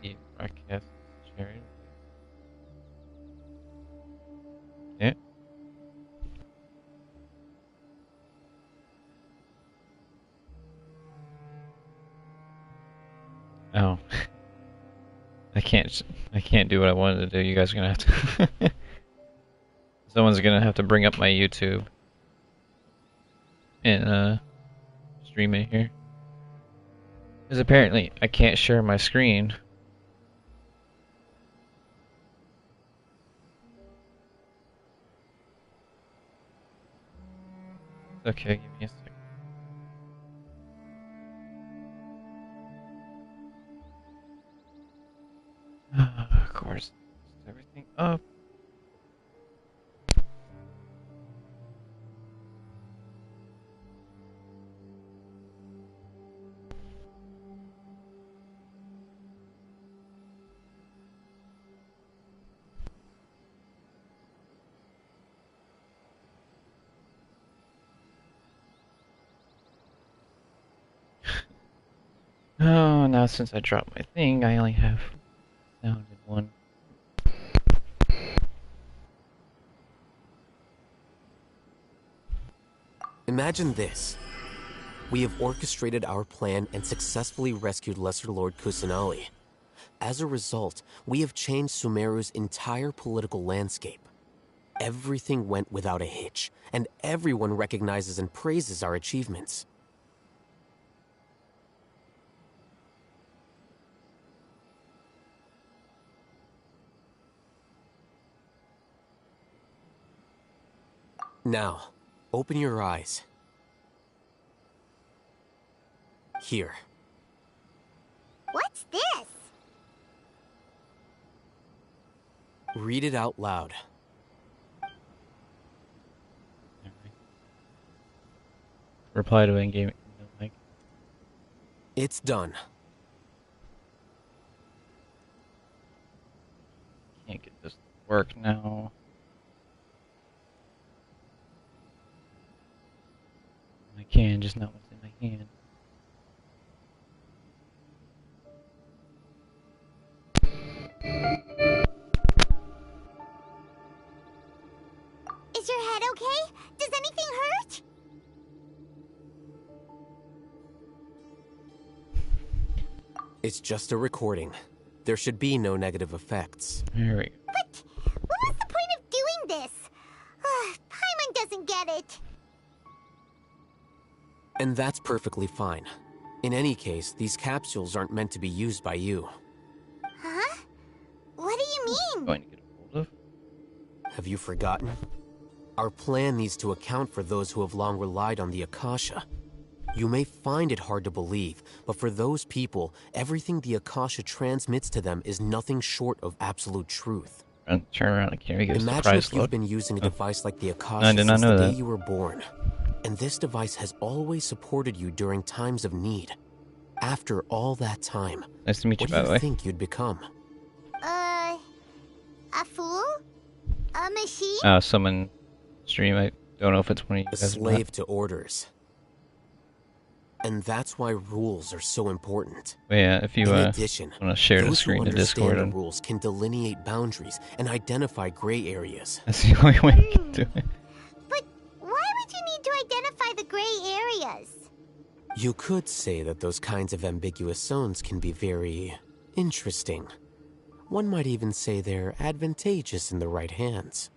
The broadcast sharing. Yeah. Oh. I can't do what I wanted to do. You guys are gonna have to someone's gonna have to bring up my YouTube and stream it here. Because apparently I can't share my screen. Okay, give me a second. Of course. Is everything up? Oh, now since I dropped my thing, I only have sound in one. Imagine this. We have orchestrated our plan and successfully rescued Lesser Lord Kusanali. As a result, we have changed Sumeru's entire political landscape. Everything went without a hitch, and everyone recognizes and praises our achievements. Now, open your eyes. Here. What's this? Read it out loud. Reply to in-game. Like. It's done. Can't get this to work now. I can, just not what's in my hand. Is your head okay? Does anything hurt? It's just a recording. There should be no negative effects. There we go. But what was the point of doing this? Paimon doesn't get it. And that's perfectly fine. In any case, these capsules aren't meant to be used by you. Huh? What do you mean? Going to get a hold of. Have you forgotten? Our plan needs to account for those who have long relied on the Akasha. You may find it hard to believe, but for those people, everything the Akasha transmits to them is nothing short of absolute truth. Turn around and carry a Imagine surprise if you've look. been using a device like the I Akasha did not since the know day that. you were born. And this device has always supported you during times of need. After all that time, Nice to meet you, what by do the you way. think you'd become? A fool? A machine? Someone stream. I don't know if it's one of you A guys. slave to orders. And that's why rules are so important. But yeah, if you In addition, want to share the those who screen to understand Discord, the and rules can delineate boundaries and identify gray areas. that's the only way you can do it. But why would you need to identify the gray areas? You could say that those kinds of ambiguous zones can be very interesting. One might even say they're advantageous in the right hands.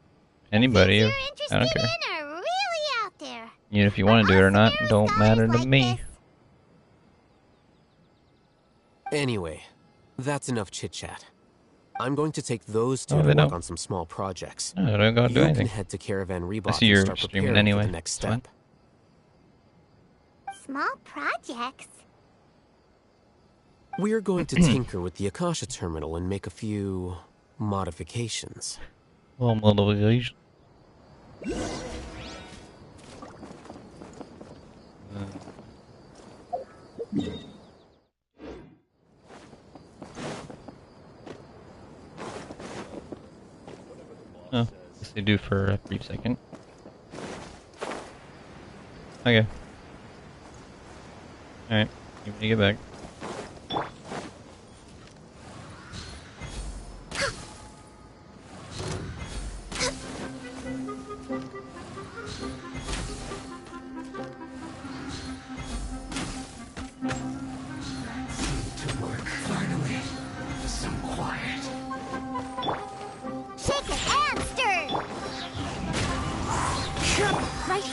Anybody, Things I you're don't interested care. in are really out there. Even if you want to do it or not, don't matter to me. Anyway, that's enough chit-chat. I'm going to take those two Oh, to they work don't. on some small projects. No, I don't go do You can anything. head to Caravan I Rebot see and you're start streaming preparing anyway. for the next It's fine. step. Small projects? We're going to tinker with the Akasha terminal and make a few modifications. Well, motivation. Oh, guess they do for a brief second. Okay. Alright, you need to get back.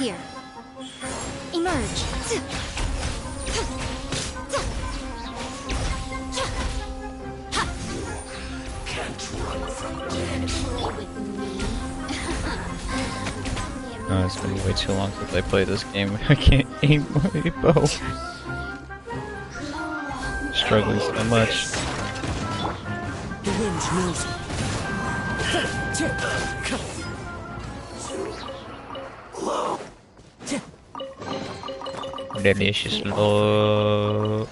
Here. Emerge. Oh, it's been way too long since I played this game. I can't aim my bow. Struggling so much. The wind knows it. Delicious love.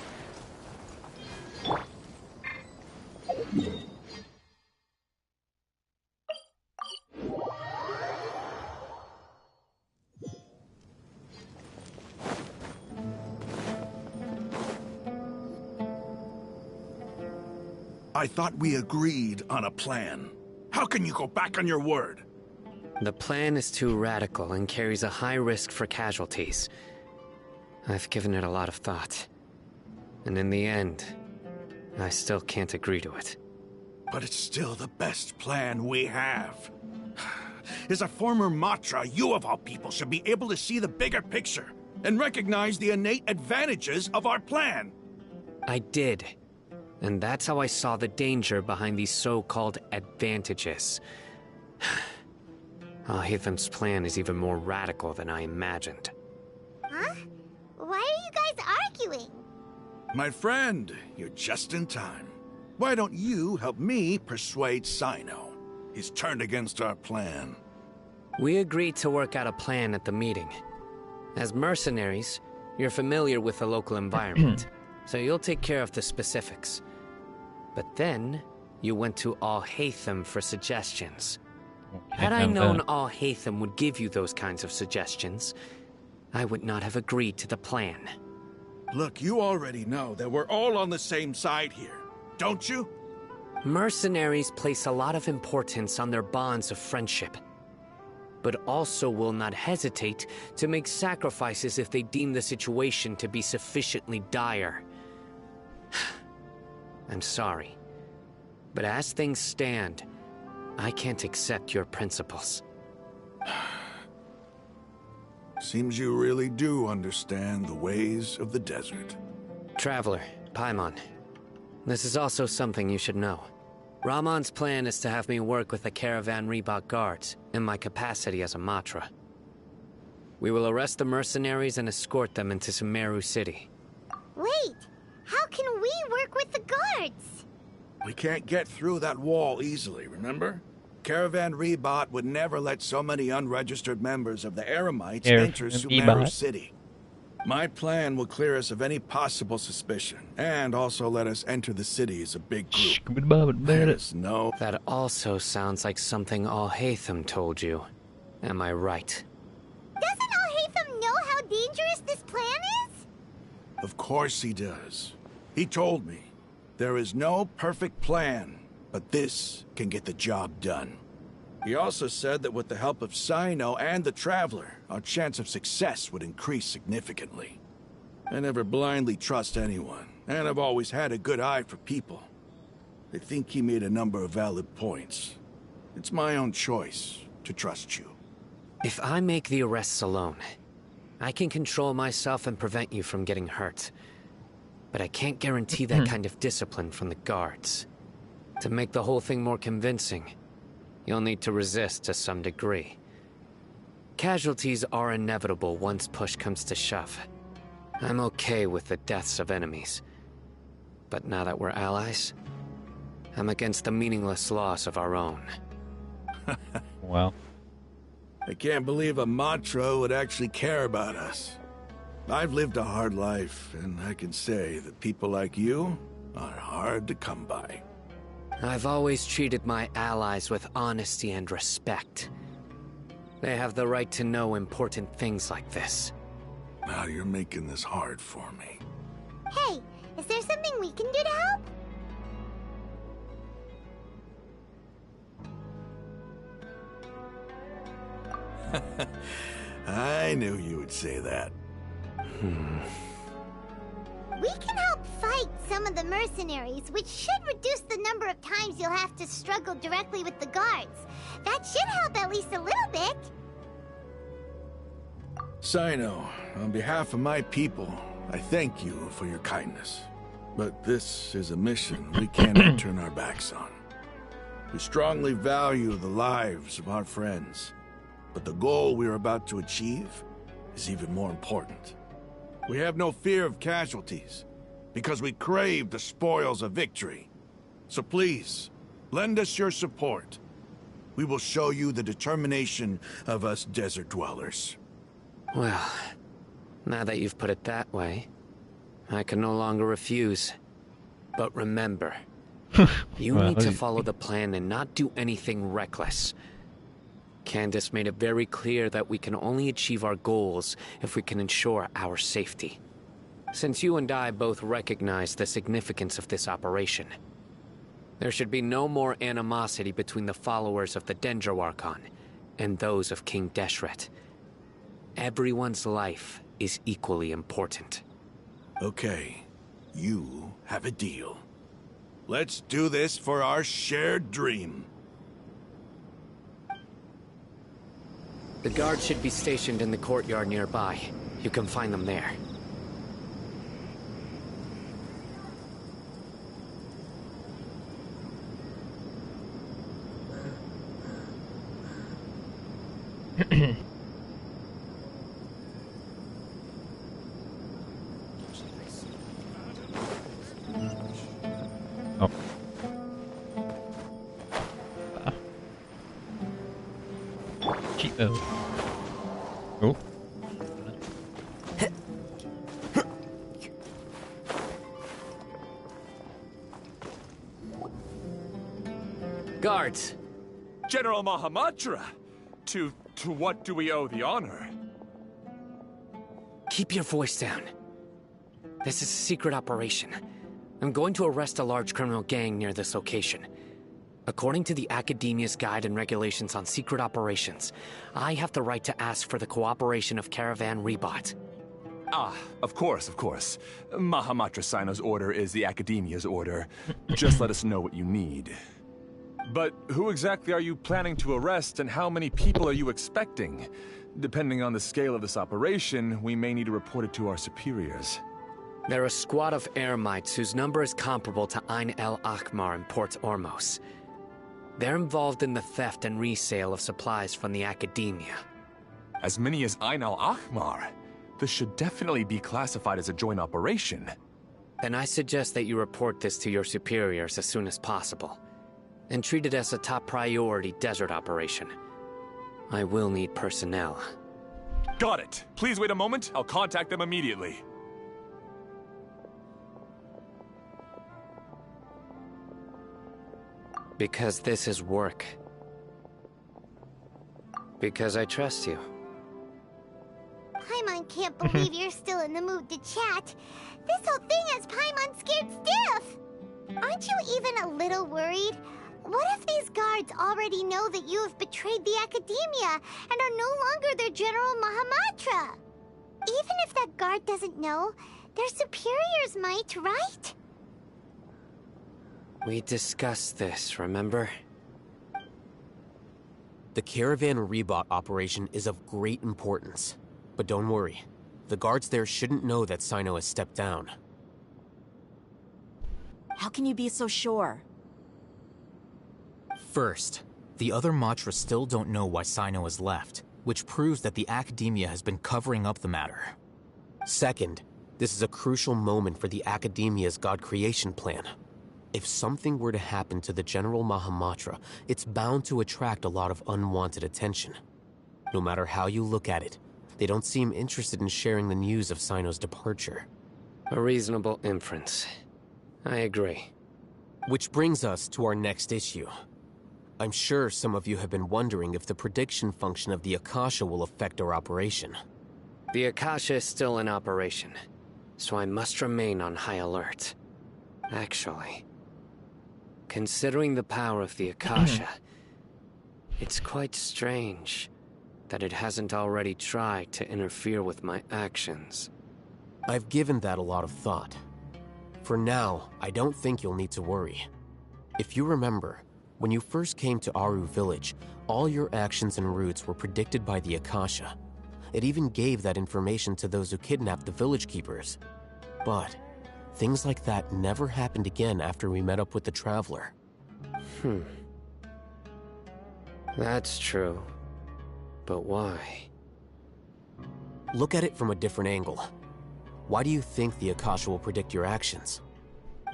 I thought we agreed on a plan. How can you go back on your word? The plan is too radical and carries a high risk for casualties. I've given it a lot of thought. And in the end, I still can't agree to it. But it's still the best plan we have. As a former Matra, you of all people should be able to see the bigger picture and recognize the innate advantages of our plan. I did. And that's how I saw the danger behind these so-called advantages. Al-Haytham's plan is even more radical than I imagined. Huh? Why are you guys arguing? My friend, you're just in time. Why don't you help me persuade Sino? He's turned against our plan. We agreed to work out a plan at the meeting. As mercenaries, you're familiar with the local environment, so you'll take care of the specifics. But then, you went to Al-Haytham for suggestions. Had I known Al-Haytham would give you those kinds of suggestions, I would not have agreed to the plan. Look, you already know that we're all on the same side here, don't you? Mercenaries place a lot of importance on their bonds of friendship, but also will not hesitate to make sacrifices if they deem the situation to be sufficiently dire. I'm sorry, but as things stand, I can't accept your principles. Seems you really do understand the ways of the desert. Traveler, Paimon, this is also something you should know. Ramon's plan is to have me work with the Caravan Reebok guards in my capacity as a Matra. We will arrest the mercenaries and escort them into Sumeru City. Wait, how can we work with the guards? We can't get through that wall easily, remember? Caravan Rebot would never let so many unregistered members of the Eremites enter Sumeru City. My plan will clear us of any possible suspicion, and also let us enter the city as a big group. Let us know. That also sounds like something Al-Haytham told you. Am I right? Doesn't Al-Haytham know how dangerous this plan is? Of course he does. He told me, there is no perfect plan, but this can get the job done. He also said that with the help of Sino and the Traveler, our chance of success would increase significantly. I never blindly trust anyone, and I've always had a good eye for people. I think he made a number of valid points. It's my own choice to trust you. If I make the arrests alone, I can control myself and prevent you from getting hurt. But I can't guarantee that kind of discipline from the guards. To make the whole thing more convincing, you'll need to resist to some degree. Casualties are inevitable once push comes to shove. I'm okay with the deaths of enemies. But now that we're allies, I'm against the meaningless loss of our own. Wow. I can't believe a Matra would actually care about us. I've lived a hard life, and I can say that people like you are hard to come by. I've always treated my allies with honesty and respect. They have the right to know important things like this. Now you're making this hard for me. Hey, is there something we can do to help? I knew you would say that. We can help fight some of the mercenaries, which should reduce the number of times you'll have to struggle directly with the guards. That should help at least a little bit. Sino, on behalf of my people, I thank you for your kindness. But this is a mission we cannot turn our backs on. We strongly value the lives of our friends, but the goal we are about to achieve is even more important. We have no fear of casualties, because we crave the spoils of victory. So please, lend us your support. We will show you the determination of us desert dwellers. Well, now that you've put it that way, I can no longer refuse. But remember, you Well, need to follow the plan and not do anything reckless. Candace made it very clear that we can only achieve our goals if we can ensure our safety. Since you and I both recognize the significance of this operation, there should be no more animosity between the followers of the Dendroarchon and those of King Deshret. Everyone's life is equally important. Okay, you have a deal. Let's do this for our shared dream. The guards should be stationed in the courtyard nearby. You can find them there. Oh. Cheat move. Oh. Guards! General Mahamatra! To what do we owe the honor? Keep your voice down. This is a secret operation. I'm going to arrest a large criminal gang near this location. According to the Academia's Guide and Regulations on Secret Operations, I have the right to ask for the cooperation of Caravan Rebot. Ah, of course, of course. Mahamatra Sino's order is the Academia's order. Just let us know what you need. But who exactly are you planning to arrest, and how many people are you expecting? Depending on the scale of this operation, we may need to report it to our superiors. They're a squad of Eremites whose number is comparable to Ain el Akhmar in Port Ormos. They're involved in the theft and resale of supplies from the Academia. As many as Ain al Akhmar? This should definitely be classified as a joint operation. Then I suggest that you report this to your superiors as soon as possible, and treat it as a top priority desert operation. I will need personnel. Got it. Please wait a moment. I'll contact them immediately. Because this is work. Because I trust you. Paimon can't believe you're still in the mood to chat. This whole thing has Paimon scared stiff. Aren't you even a little worried? What if these guards already know that you have betrayed the Academia and are no longer their General Mahamatra? Even if that guard doesn't know, their superiors might, right? We discussed this, remember? The Caravan Rebot operation is of great importance. But don't worry, the guards there shouldn't know that Sino has stepped down. How can you be so sure? First, the other Matra still don't know why Sino has left, which proves that the Academia has been covering up the matter. Second, this is a crucial moment for the Academia's God creation plan. If something were to happen to the General Mahamatra, it's bound to attract a lot of unwanted attention. No matter how you look at it, they don't seem interested in sharing the news of Sino's departure. A reasonable inference. I agree. Which brings us to our next issue. I'm sure some of you have been wondering if the prediction function of the Akasha will affect our operation. The Akasha is still in operation, so I must remain on high alert. Actually, considering the power of the Akasha, it's quite strange that it hasn't already tried to interfere with my actions. I've given that a lot of thought. For now, I don't think you'll need to worry. If you remember, when you first came to Aru Village, all your actions and routes were predicted by the Akasha. It even gave that information to those who kidnapped the village keepers. But things like that never happened again after we met up with the Traveler. That's true. But why? Look at it from a different angle. Why do you think the Akasha will predict your actions?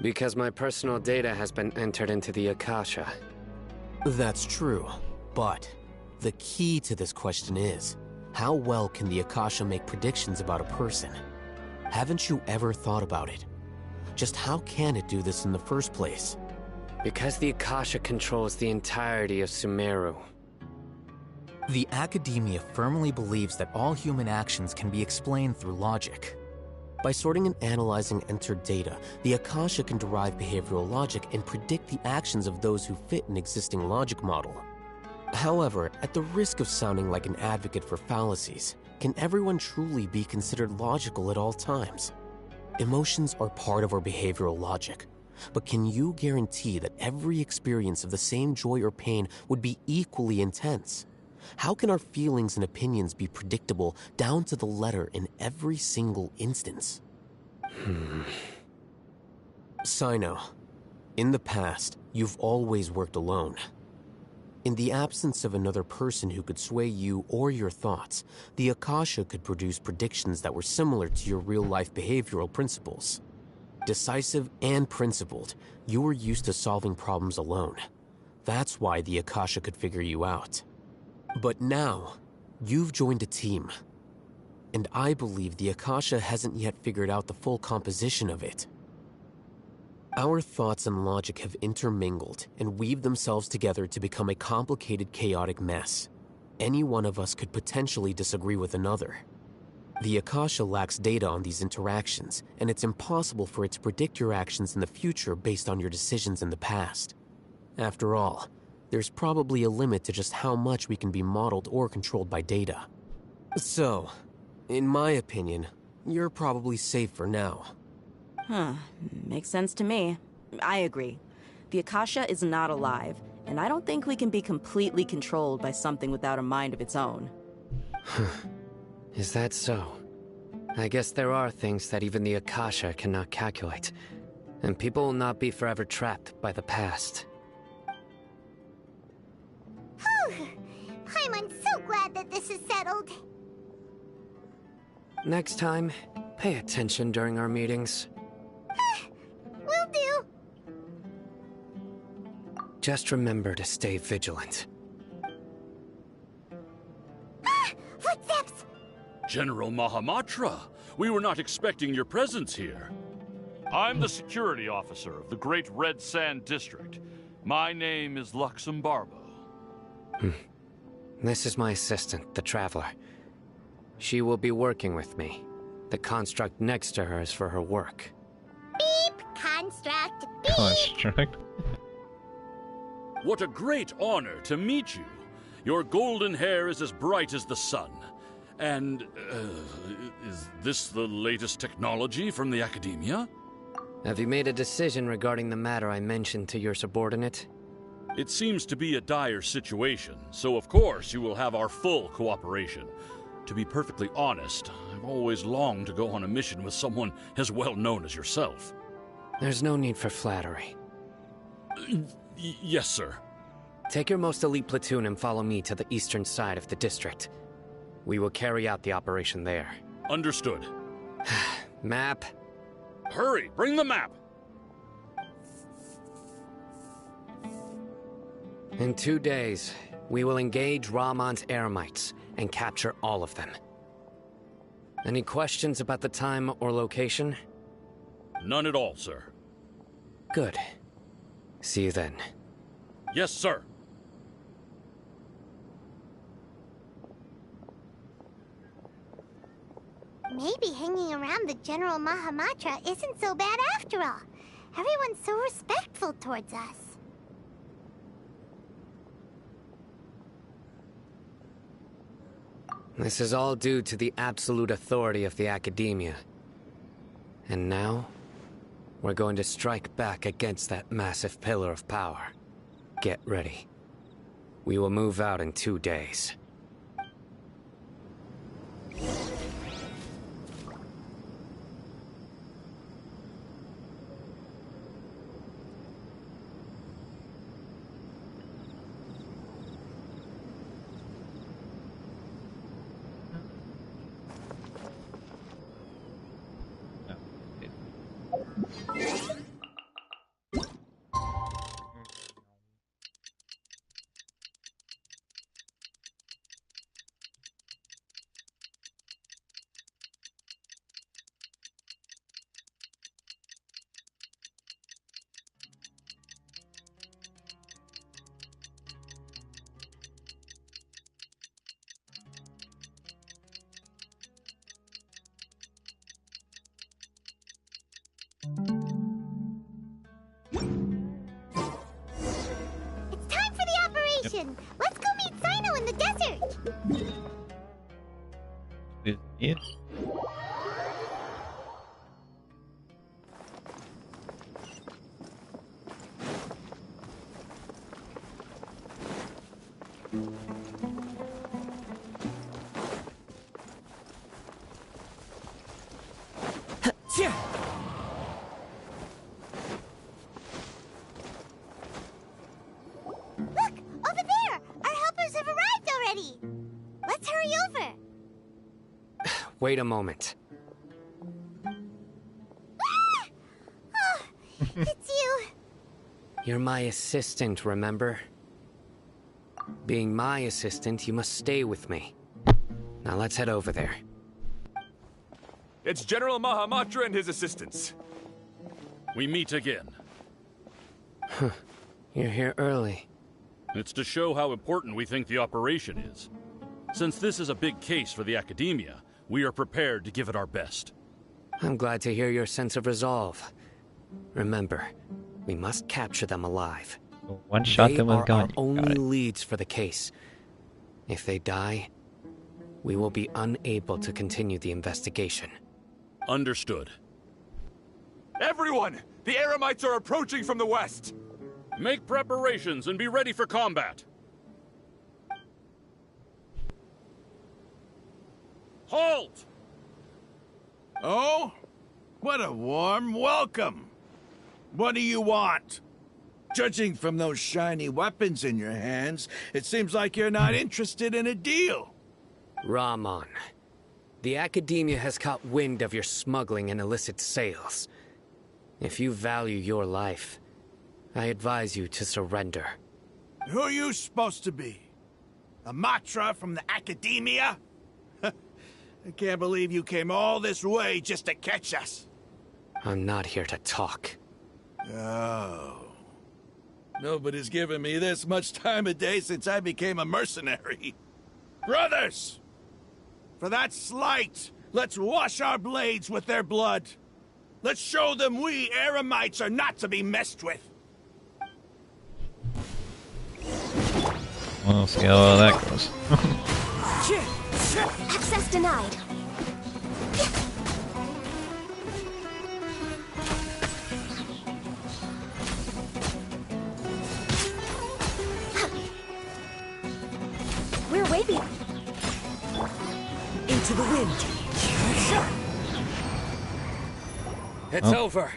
Because my personal data has been entered into the Akasha. That's true, but the key to this question is, how well can the Akasha make predictions about a person? Haven't you ever thought about it? Just how can it do this in the first place? Because the Akasha controls the entirety of Sumeru. The Academia firmly believes that all human actions can be explained through logic. By sorting and analyzing entered data, the Akasha can derive behavioral logic and predict the actions of those who fit an existing logic model. However, at the risk of sounding like an advocate for fallacies, can everyone truly be considered logical at all times? Emotions are part of our behavioral logic, but can you guarantee that every experience of the same joy or pain would be equally intense? How can our feelings and opinions be predictable down to the letter in every single instance? Sino, in the past, you've always worked alone. In the absence of another person who could sway you or your thoughts, the Akasha could produce predictions that were similar to your real-life behavioral principles. Decisive and principled, you were used to solving problems alone. That's why the Akasha could figure you out. But now, you've joined a team. And I believe the Akasha hasn't yet figured out the full composition of it. Our thoughts and logic have intermingled and weaved themselves together to become a complicated, chaotic mess. Any one of us could potentially disagree with another. The Akasha lacks data on these interactions, and it's impossible for it to predict your actions in the future based on your decisions in the past. After all, there's probably a limit to just how much we can be modeled or controlled by data. So, in my opinion, you're probably safe for now. Makes sense to me. I agree. The Akasha is not alive, and I don't think we can be completely controlled by something without a mind of its own. Is that so? I guess there are things that even the Akasha cannot calculate, and people will not be forever trapped by the past. Whew! I'm so glad that this is settled. Next time, pay attention during our meetings. Will do. Just remember to stay vigilant. Footsteps! General Mahamatra, we were not expecting your presence here. I'm the security officer of the Great Red Sand District. My name is Luxembarbo. This is my assistant, the Traveler. She will be working with me. The construct next to her is for her work. Beep! Construct! Beep! Construct? What a great honor to meet you. Your golden hair is as bright as the sun. And, is this the latest technology from the Academia? Have you made a decision regarding the matter I mentioned to your subordinate? It seems to be a dire situation, so of course you will have our full cooperation. To be perfectly honest, I've always longed to go on a mission with someone as well known as yourself. There's no need for flattery. Yes, sir. Take your most elite platoon and follow me to the eastern side of the district. We will carry out the operation there. Understood. Map. Hurry, bring the map! In 2 days, we will engage Ramon's Eremites and capture all of them. Any questions about the time or location? None at all, sir. Good. See you then. Yes, sir. Maybe hanging around the General Mahamatra isn't so bad after all. Everyone's so respectful towards us. This is all due to the absolute authority of the Academia. And now, we're going to strike back against that massive pillar of power. Get ready. We will move out in 2 days. destination! Let's go meet Sino in the desert! Yeah. Look! Over there! Our helpers have arrived already! Let's hurry over! Wait a moment. Ah! Oh, it's you! You're my assistant, remember? Being my assistant, you must stay with me. Now let's head over there. It's General Mahamatra and his assistants. We meet again. You're here early. It's to show how important we think the operation is. Since this is a big case for the Academia, we are prepared to give it our best. I'm glad to hear your sense of resolve. Remember, we must capture them alive. One shot They them are with gun. our only leads for the case. If they die, we will be unable to continue the investigation. Understood. Everyone! The Eremites are approaching from the west! Make preparations and be ready for combat. Halt! Oh? What a warm welcome! What do you want? Judging from those shiny weapons in your hands, it seems like you're not interested in a deal. Rahman, the Academia has caught wind of your smuggling and illicit sales. If you value your life, I advise you to surrender. Who are you supposed to be? A Matra from the Academia? I can't believe you came all this way just to catch us. I'm not here to talk. Oh. Nobody's given me this much time of day since I became a mercenary. Brothers! For that slight, let's wash our blades with their blood. Let's show them we Eremites are not to be messed with. We'll see how all that goes. Access denied. We're waiting. Into the wind. It's Oh. over.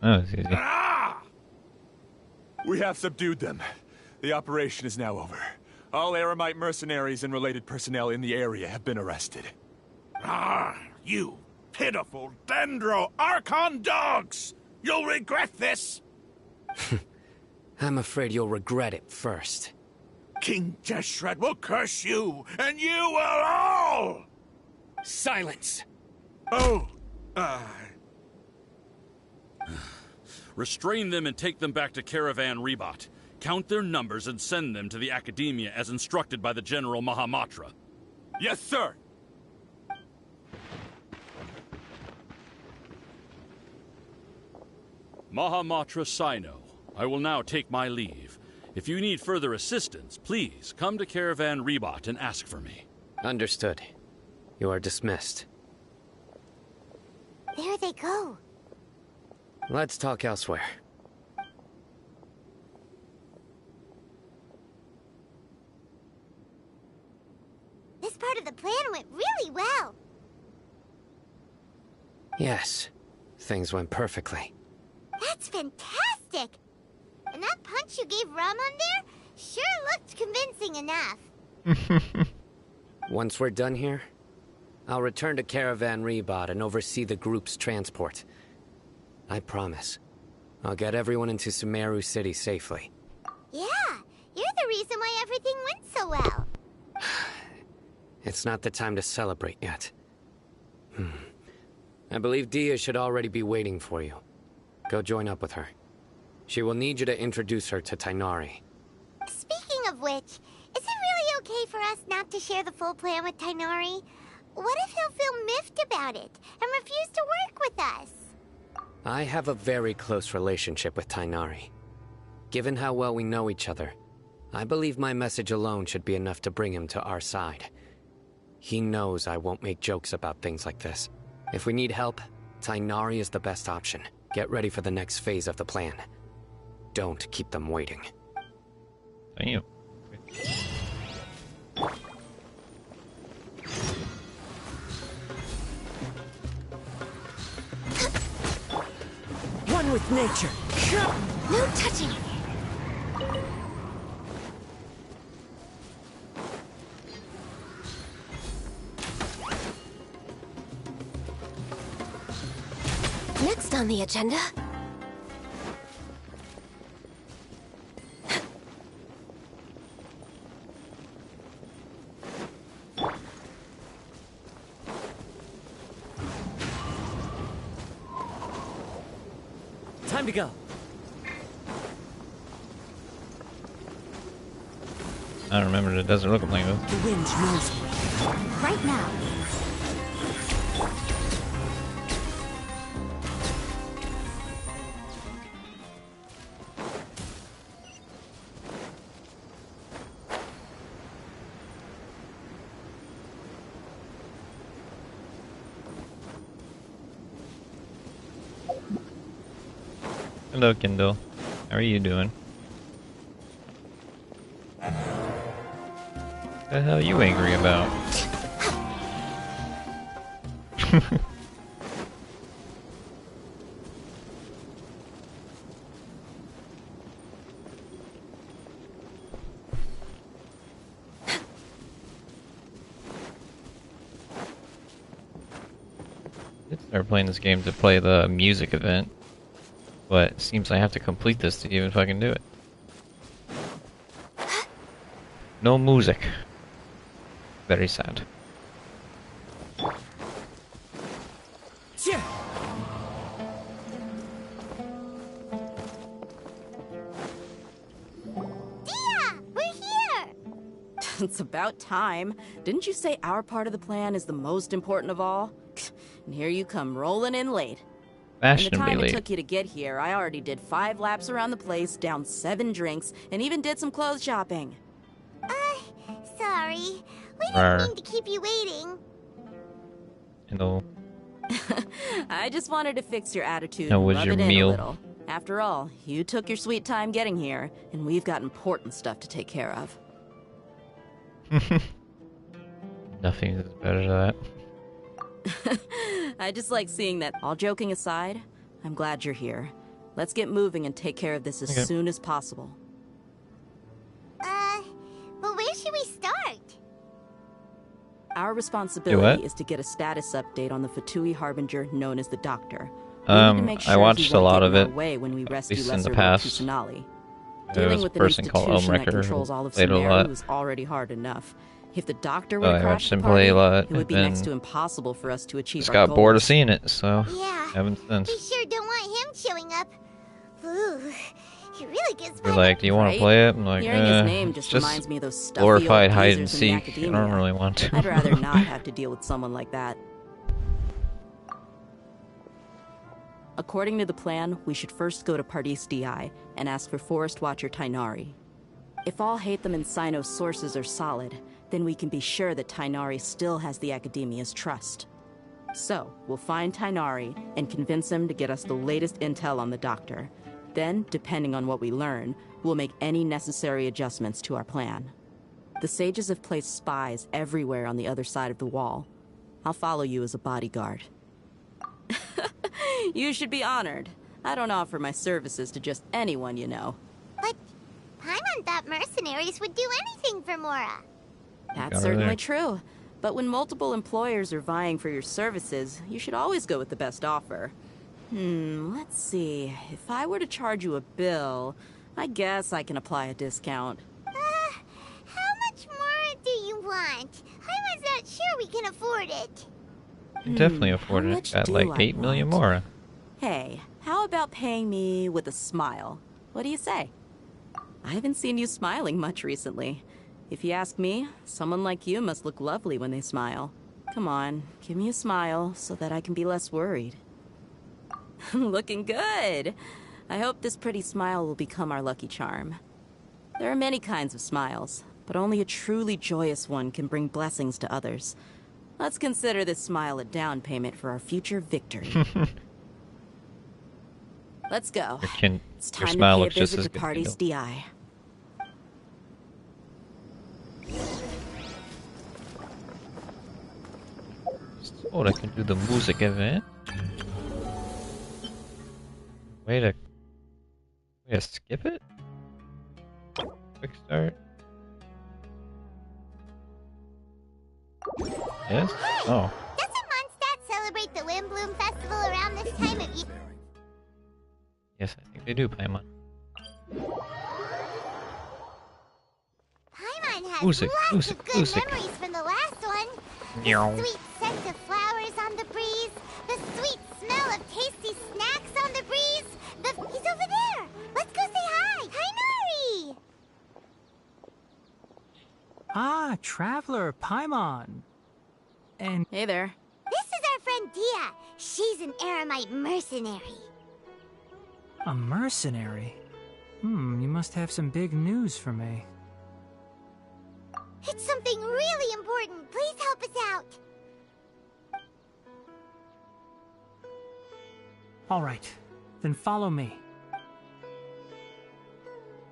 Oh, it's easy. Ah! We have subdued them. The operation is now over. All Eremite mercenaries and related personnel in the area have been arrested. Ah, you pitiful Dendro Archon dogs! You'll regret this! I'm afraid you'll regret it first. King Jeshred will curse you, and you will all! Silence! Oh, Restrain them and take them back to Caravan Rebot. Count their numbers and send them to the Academia as instructed by the General Mahamatra. Yes, sir! Mahamatra Sino, I will now take my leave. If you need further assistance, please come to Caravan Rebot and ask for me. Understood. You are dismissed. There they go. Let's talk elsewhere. This part of the plan went really well. Yes, things went perfectly. That's fantastic! And that punch you gave Ramon there sure looked convincing enough. Once we're done here, I'll return to Caravan Rebot and oversee the group's transport. I promise. I'll get everyone into Sumeru City safely. Yeah, you're the reason why everything went so well. It's not the time to celebrate yet. I believe Dia should already be waiting for you. Go join up with her. She will need you to introduce her to Tainari. Speaking of which, is it really okay for us not to share the full plan with Tainari? What if he'll feel miffed about it and refuse to work with us? I have a very close relationship with Tainari. Given how well we know each other, I believe my message alone should be enough to bring him to our side. He knows I won't make jokes about things like this. If we need help, Tighnari is the best option. Get ready for the next phase of the plan. Don't keep them waiting. Damn. One with nature. No touching. Next on the agenda. Time to go. I don't remember. It doesn't look like this. The wind knows me. Right now. Hello, Kindle. How are you doing? The hell are you angry about? I did start playing this game to play the music event, but it seems I have to complete this to even fucking do it. No music. Very sad. Yeah. Dia! We're here! It's about time. Didn't you say our part of the plan is the most important of all? And here you come rolling in late. In the Fashionably time it late. took you to get here, I already did 5 laps around the place, downed 7 drinks, and even did some clothes shopping. Sorry. We Rar. didn't mean to keep you waiting. Hello. I just wanted to fix your attitude How and was rub your it in meal? a little. After all, you took your sweet time getting here, and we've got important stuff to take care of. Nothing is better than that. I just like seeing that. All joking aside, I'm glad you're here. Let's get moving and take care of this as Okay. soon as possible. But where should we start? Our responsibility what? is to get a status update on the Fatui Harbinger known as the Doctor. We need to make I sure watched he a won't lot get of in it, our way when we rescue least in Lesser the Lord past. Kusanali. There Dealing was a with an person called institution that Elmrecker controls who all of played a lot. Sumeru is already hard enough. If the Doctor Oh, were to I crash watched the him play a party, lot, it would be and next then to impossible for us to achieve just our got goals. bored of seeing it, so Yeah. haven't since. We sure don't want him showing up. Ooh, he really gets You're my like, do you want Right? to play it? I'm like, Hearing his name it's just just reminds me of those stuffy glorified old hide and geezers in the seek. I don't academia. really want to. I'd rather not have to deal with someone like that. According to the plan, we should first go to Pardis DI and ask for Forest Watcher Tighnari. If all Hatham and Sino's sources are solid, then we can be sure that Tighnari still has the Academia's trust. So, we'll find Tighnari and convince him to get us the latest intel on the Doctor. Then, depending on what we learn, we'll make any necessary adjustments to our plan. The sages have placed spies everywhere on the other side of the wall. I'll follow you as a bodyguard. You should be honored. I don't offer my services to just anyone you know. But Paimon thought mercenaries would do anything for Mora. That's Got her certainly there. true. But when multiple employers are vying for your services, you should always go with the best offer. Let's see. If I were to charge you a bill, I guess I can apply a discount. How much more do you want? I was not sure we can afford it. You definitely afford how it. much Got do like I 8 million want? more. Hey, how about paying me with a smile? What do you say? I haven't seen you smiling much recently. If you ask me, someone like you must look lovely when they smile. Come on, give me a smile so that I can be less worried. Looking good. I hope this pretty smile will become our lucky charm. There are many kinds of smiles, but only a truly joyous one can bring blessings to others. Let's consider this smile a down payment for our future victory. Let's go. It's Your time smile to pay a looks just visit as to good, Party's Kendall. DI. Oh, I can do the music event. Way to skip it? Quick start. Yes? Oh. Doesn't Mondstadt celebrate the Windbloom Festival around this time of year? Yes, I think they do, Paimon. Paimon has Music, lots music, of good music. memories from the last one. Meow. The sweet scent of flowers on the breeze, the sweet smell of tasty snacks on the breeze. He's over there. Let's go say hi. Hi, Nari. Ah, Traveler, Paimon. And Hey there. This is our friend Dia. She's an Aramite mercenary. a mercenary? You must have some big news for me. It's something really important. Please help us out. All right, then follow me.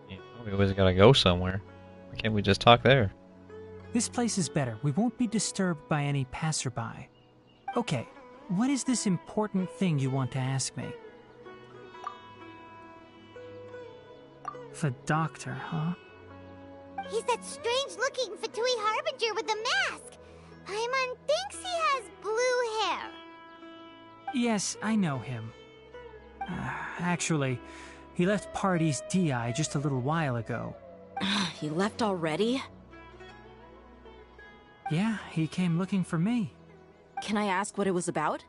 Yeah, we always gotta go somewhere. Why can't we just talk there? This place is better. We won't be disturbed by any passerby. Okay, what is this important thing you want to ask me? The doctor, huh? He's that strange-looking Fatui Harbinger with the mask. Paimon thinks he has blue hair. Yes, I know him. Actually, he left Party's DI just a little while ago. He left already? Yeah, he came looking for me. Can I ask what it was about?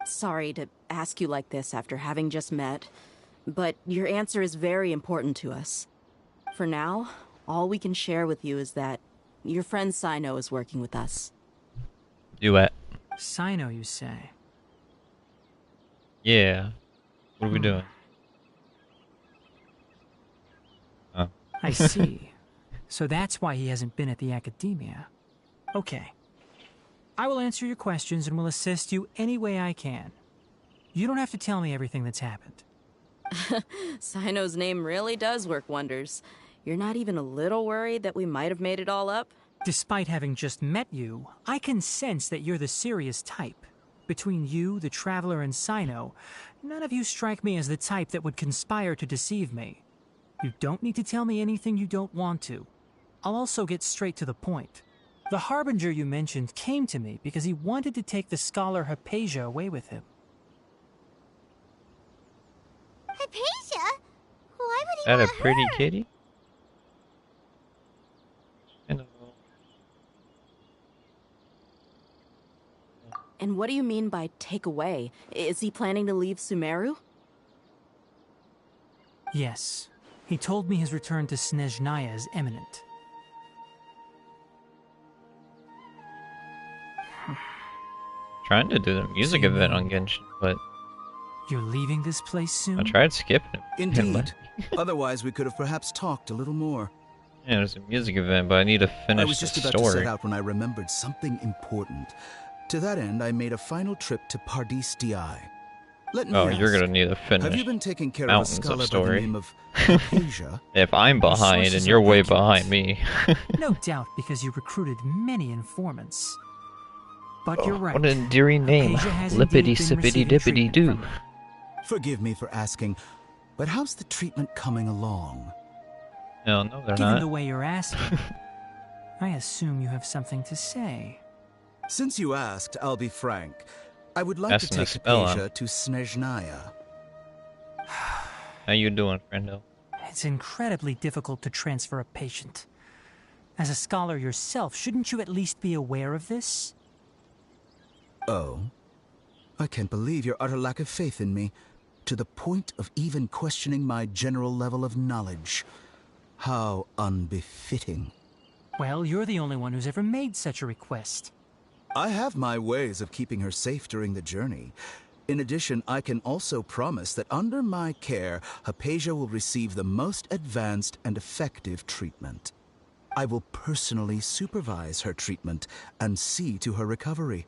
Sorry to ask you like this after having just met, but your answer is very important to us. For now, all we can share with you is that your friend Sino is working with us. Duet. Sino, you say? Yeah. What are we doing? Oh. I see. So that's why he hasn't been at the academia. Okay. I will answer your questions and will assist you any way I can. You don't have to tell me everything that's happened. Sino's name really does work wonders. You're not even a little worried that we might have made it all up? Despite having just met you, I can sense that you're the serious type. Between you, the Traveler, and Sino, none of you strike me as the type that would conspire to deceive me. You don't need to tell me anything you don't want to. I'll also get straight to the point. The Harbinger you mentioned came to me because he wanted to take the scholar Hypatia away with him. Hypatia? Why would he That a want pretty her? kitty? Hello. And what do you mean by take away? Is he planning to leave Sumeru? Yes. He told me his return to Snezhnaya is imminent. Trying to do the music event on Genshin, but You're leaving this place soon? I tried skipping it. Indeed. Otherwise, we could have perhaps talked a little more. Yeah, there's a music event, but I need to finish I was just the about to story. set out when I remembered something important. To that end, I made a final trip to Pardis DI. Let me Oh, ask, you're gonna need to finish have you been taking care of a mountains scholar of by the story. name of Hypatia? If I'm behind sources and you're are way accurate. behind me. No doubt because you recruited many informants. But you're right. What an endearing name. Hypatia has Lippity indeed been sippity receiving dippity treatment doo. from me. Forgive me for asking, but how's the treatment coming along? No, they're Given not. the way you're asking, I assume you have something to say. Since you asked, I'll be frank. I would like That's to an take spell Hypatia to Snezhnaya. How you doing, friendo? It's incredibly difficult to transfer a patient. As a scholar yourself, shouldn't you at least be aware of this? Oh? I can't believe your utter lack of faith in me, to the point of even questioning my general level of knowledge. How unbefitting. Well, you're the only one who's ever made such a request. I have my ways of keeping her safe during the journey. In addition, I can also promise that under my care, Hypatia will receive the most advanced and effective treatment. I will personally supervise her treatment and see to her recovery.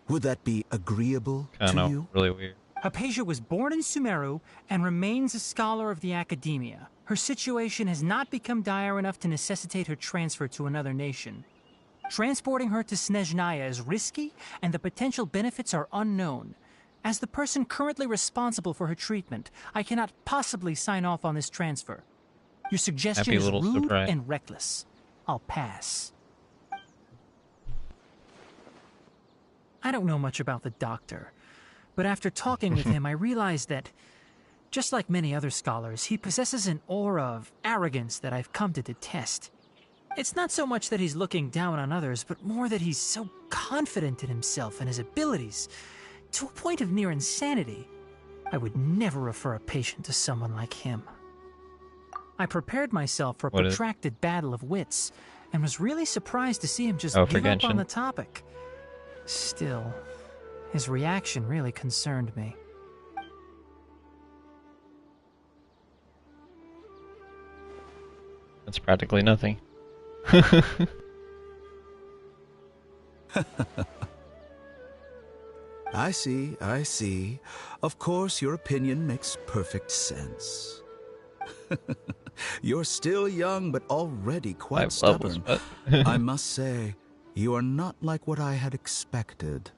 Would that be agreeable to you? Really weird. Hypatia was born in Sumeru and remains a scholar of the Academia. Her situation has not become dire enough to necessitate her transfer to another nation. Transporting her to Snezhnaya is risky, and the potential benefits are unknown. As the person currently responsible for her treatment, I cannot possibly sign off on this transfer. Your suggestion is rude and reckless. I'll pass. I don't know much about the doctor, but after talking with him, I realized that, just like many other scholars, he possesses an aura of arrogance that I've come to detest. It's not so much that he's looking down on others, but more that he's so confident in himself and his abilities, to a point of near insanity. I would never refer a patient to someone like him. I prepared myself for a protracted battle of wits, and was really surprised to see him just give up on the topic. Still, his reaction really concerned me. That's practically nothing. I see. Of course, your opinion makes perfect sense. You're still young, but already quite stubborn. I must say, you are not like what I had expected.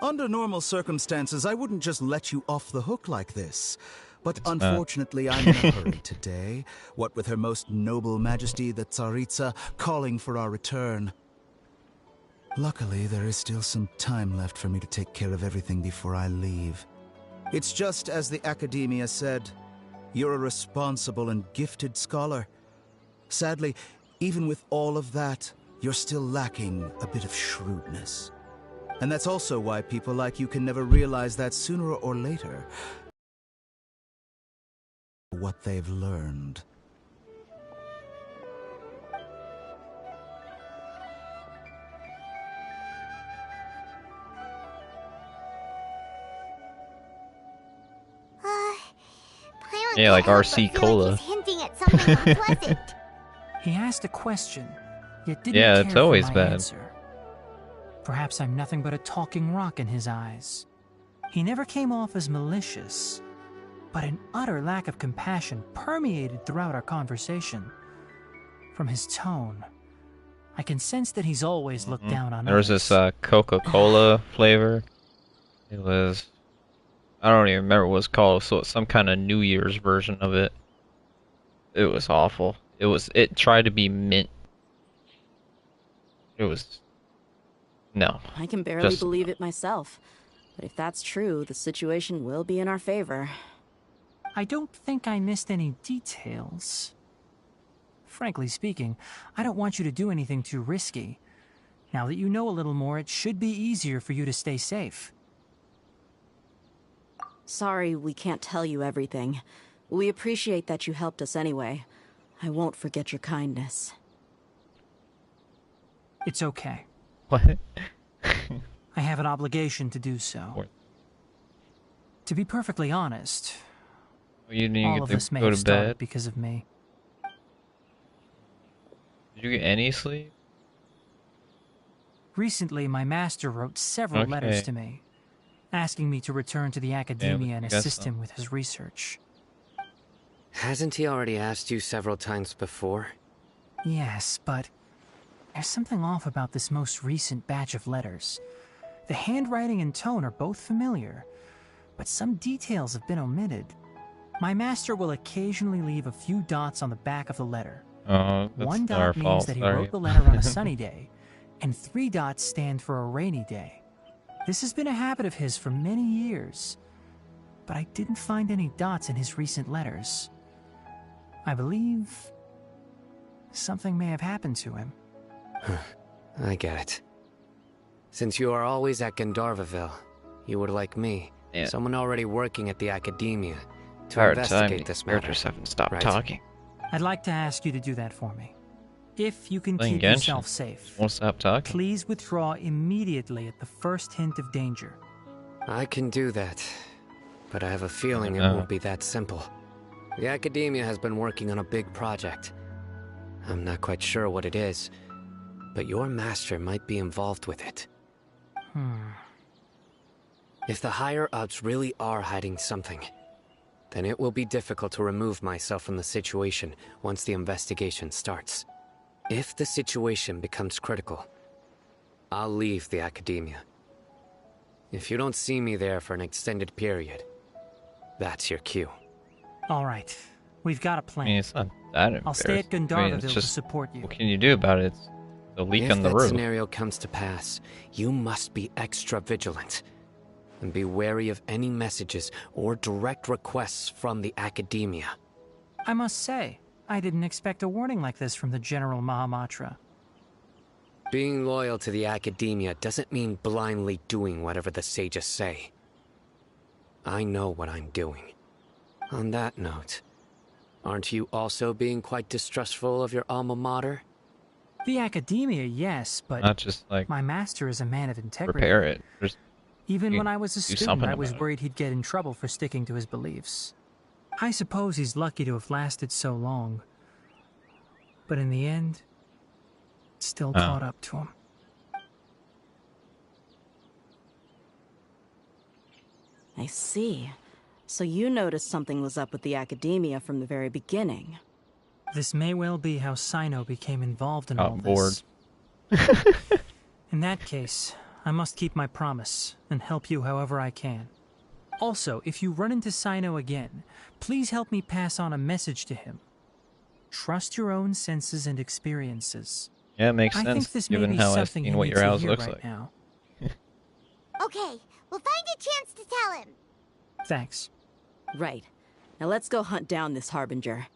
Under normal circumstances, I wouldn't just let you off the hook like this. But unfortunately, I'm in a hurry today, what with Her Most Noble Majesty the Tsaritsa calling for our return. Luckily, there is still some time left for me to take care of everything before I leave. It's just as the Academia said, you're a responsible and gifted scholar. Sadly, even with all of that, you're still lacking a bit of shrewdness. And that's also why people like you can never realize that sooner or later, what they've learned. Yeah, like RC Cola. Hinting at something unpleasant. He asked a question, yet didn't care it's always for my bad. answer. Perhaps I'm nothing but a talking rock in his eyes. He never came off as malicious, but an utter lack of compassion permeated throughout our conversation. From his tone, I can sense that he's always looked down on There was others. this Coca-Cola flavor. It was, I don't even remember what it was called, so it's some kind of New Year's version of it. It was awful. It tried to be mint. It was, no. I can barely believe it myself. But if that's true, the situation will be in our favor. I don't think I missed any details. Frankly speaking, I don't want you to do anything too risky. Now that you know a little more, it should be easier for you to stay safe. Sorry we can't tell you everything. We appreciate that you helped us anyway. I won't forget your kindness. It's okay. What? I have an obligation to do so. To be perfectly honest, You didn't all get of to this may go have to started bed. because of me. Did you get any sleep? Recently, my master wrote several letters Okay. to me, asking me to return to the Academia and I guess assist so. him with his research. Hasn't he already asked you several times before? Yes, but there's something off about this most recent batch of letters. The handwriting and tone are both familiar, but some details have been omitted. My master will occasionally leave a few dots on the back of the letter. Oh, that's One our dot means fault. that he Sorry. wrote the letter on a sunny day, and 3 dots stand for a rainy day. This has been a habit of his for many years, but I didn't find any dots in his recent letters. I believe something may have happened to him. I get it. Since you are always at Gandharvaville, you would like me, someone already working at the Academia, to investigate this matter. Characters haven't stopped right? talking. I'd like to ask you to do that for me. If you can Playing keep Genshin. yourself safe, Won't stop talking. please withdraw immediately at the first hint of danger. I can do that, but I have a feeling it won't be that simple. The Academia has been working on a big project. I'm not quite sure what it is, but your master might be involved with it. If the higher-ups really are hiding something, then it will be difficult to remove myself from the situation once the investigation starts. If the situation becomes critical, I'll leave the Academia. If you don't see me there for an extended period, that's your cue. All right. We've got a plan. I mean, it's not that I'll stay at embarrassing. I mean, Gandharville it's to just, support you. what can you do about it? It's the leak on the If that roof. scenario comes to pass, you must be extra vigilant. And be wary of any messages or direct requests from the Academia. I must say, I didn't expect a warning like this from the General Mahamatra. Being loyal to the Academia doesn't mean blindly doing whatever the sages say. I know what I'm doing. On that note, aren't you also being quite distrustful of your alma mater? The Academia, yes, but Not just like my master is a man of integrity. repair it. Just Even you when I was a do student, something I was about it. worried he'd get in trouble for sticking to his beliefs. I suppose he's lucky to have lasted so long. But in the end, it still caught up to him. I see. So you noticed something was up with the Academia from the very beginning. This may well be how Sino became involved in all bored. this. In that case, I must keep my promise and help you however I can. Also, if you run into Sino again, please help me pass on a message to him. Trust your own senses and experiences. Yeah, it makes I sense think this may given be how I've something seen he what needs your to house hear looks right like. now. Okay, we'll find a chance to tell him. Thanks. Right. Now let's go hunt down this Harbinger.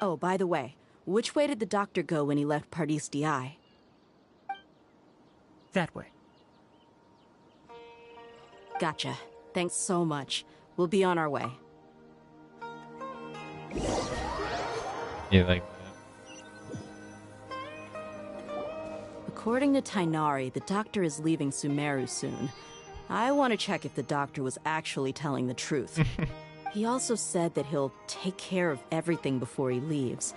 Oh, by the way, which way did the doctor go when he left Pardis DI? That way. Gotcha. Thanks so much. We'll be on our way. You like that? According to Tainari, the doctor is leaving Sumeru soon. I want to check if the doctor was actually telling the truth. He also said that he'll take care of everything before he leaves.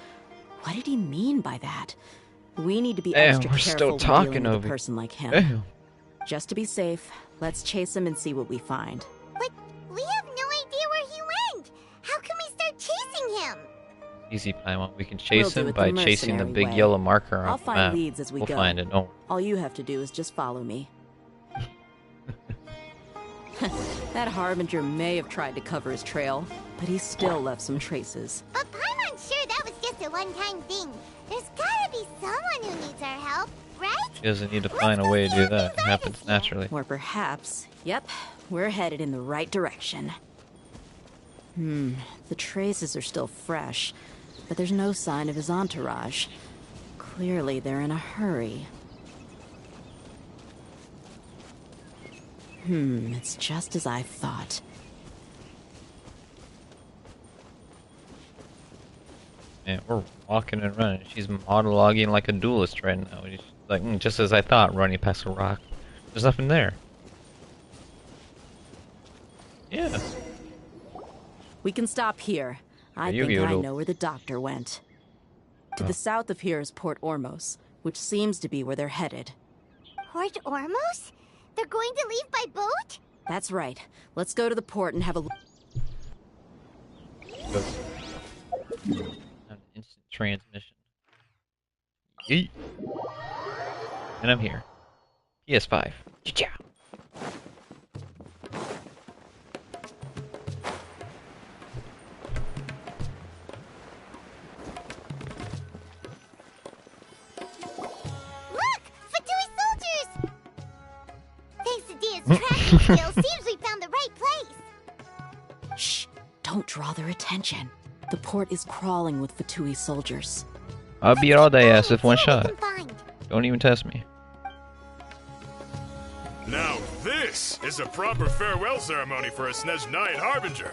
What did he mean by that? We need to be Damn, extra we're careful still when talking dealing with over a person like him. Damn. Just to be safe, let's chase him and see what we find. But we have no idea where he went. How can we start chasing him? Easy, Paimon. We can chase We'll do him it by the chasing the mercenary big way. yellow marker I'll on the find map. leads as we we'll go. find it. Don't. All you have to do is just follow me. That Harbinger may have tried to cover his trail, but he still left some traces. But Paimon's sure that was just a one-time thing. There's gotta be someone who needs our help, right? She doesn't need to find a way to do that. It happens naturally. Or perhaps, yep, we're headed in the right direction. The traces are still fresh, but there's no sign of his entourage. Clearly, they're in a hurry. It's just as I thought. Man, we're walking and running. She's monologuing like a duelist right now. She's like, just as I thought, running past a rock. There's nothing there. Yeah. We can stop here. I You think I go. know where the doctor went. To the south of here is Port Ormos, which seems to be where they're headed. Port Ormos? They're going to leave by boat? That's right. Let's go to the port and have a look. An instant transmission. Yeet. And I'm here. PS5. Cha-cha. Look! Fatui soldiers! Thanks to Dia's tracking skills, seems we found the right place. Shh! Don't draw their attention. The port is crawling with Fatui soldiers. I'll beat all they ass with one See what shot. we can find. Don't even test me. Now this is a proper farewell ceremony for a Snezh Knight Harbinger.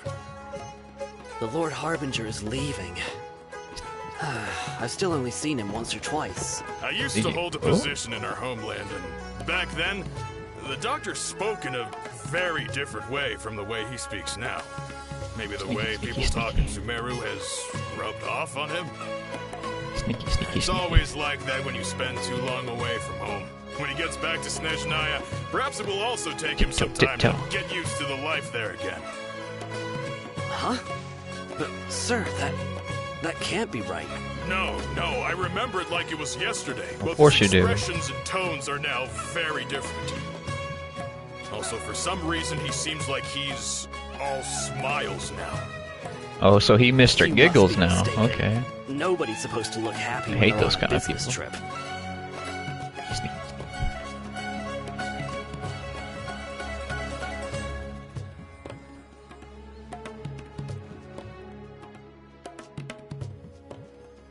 The Lord Harbinger is leaving. I've still only seen him once or twice. I used to hold a position in our homeland, and back then, The doctor spoke in a very different way from the way he speaks now. Maybe the way people talk in Sumeru has rubbed off on him? It's always like that when you spend too long away from home. When he gets back to Snezhnaya, perhaps it will also take him some time to get used to the life there again. Huh? But, sir, that can't be right. No, I remember it like it was yesterday. Of course you do. Expressions and tones are now very different. Also, for some reason, he seems like he's all smiles now. Oh, so he Mr. You Giggles must be now. mistaken. Okay. Nobody's supposed to look happy I when hate they're those on a kind of business people. trip.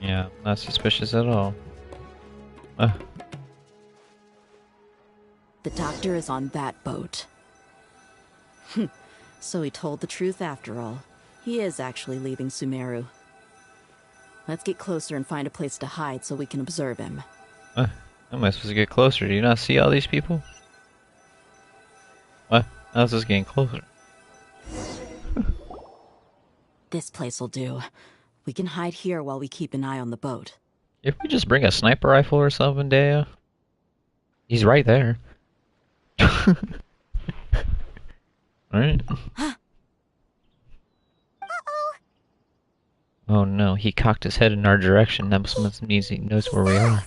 Yeah, not suspicious at all. The doctor is on that boat. So he told the truth after all. He is actually leaving Sumeru. Let's get closer and find a place to hide so we can observe him. How am I supposed to get closer? Do you not see all these people? What? How's this getting closer? This place will do. We can hide here while we keep an eye on the boat. If we just bring a sniper rifle or something, Dea? He's right there. Right? Oh no, he cocked his head in our direction. That must mean he knows where we are.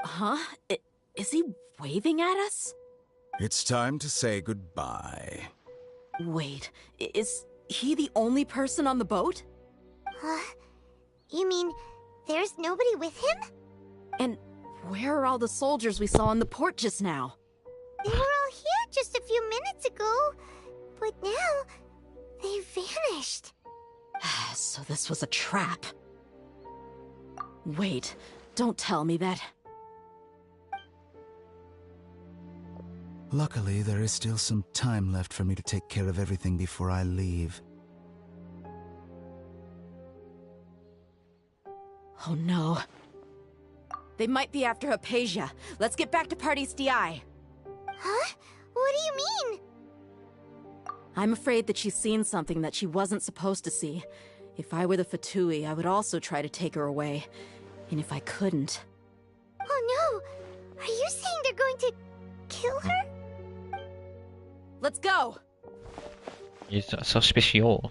Huh? Is he waving at us? It's time to say goodbye. Wait, is he the only person on the boat? You mean there's nobody with him? And where are all the soldiers we saw in the port just now? They were all here just a few minutes ago, but now they vanished. So this was a trap. Wait, don't tell me that. Luckily, there is still some time left for me to take care of everything before I leave. Oh no. They might be after Hypatia. Let's get back to Party's DI. Huh? What do you mean? I'm afraid that she's seen something that she wasn't supposed to see. If I were the Fatui, I would also try to take her away. And if I couldn't... Oh no! Are you saying they're going to kill her? Let's go! You're so special.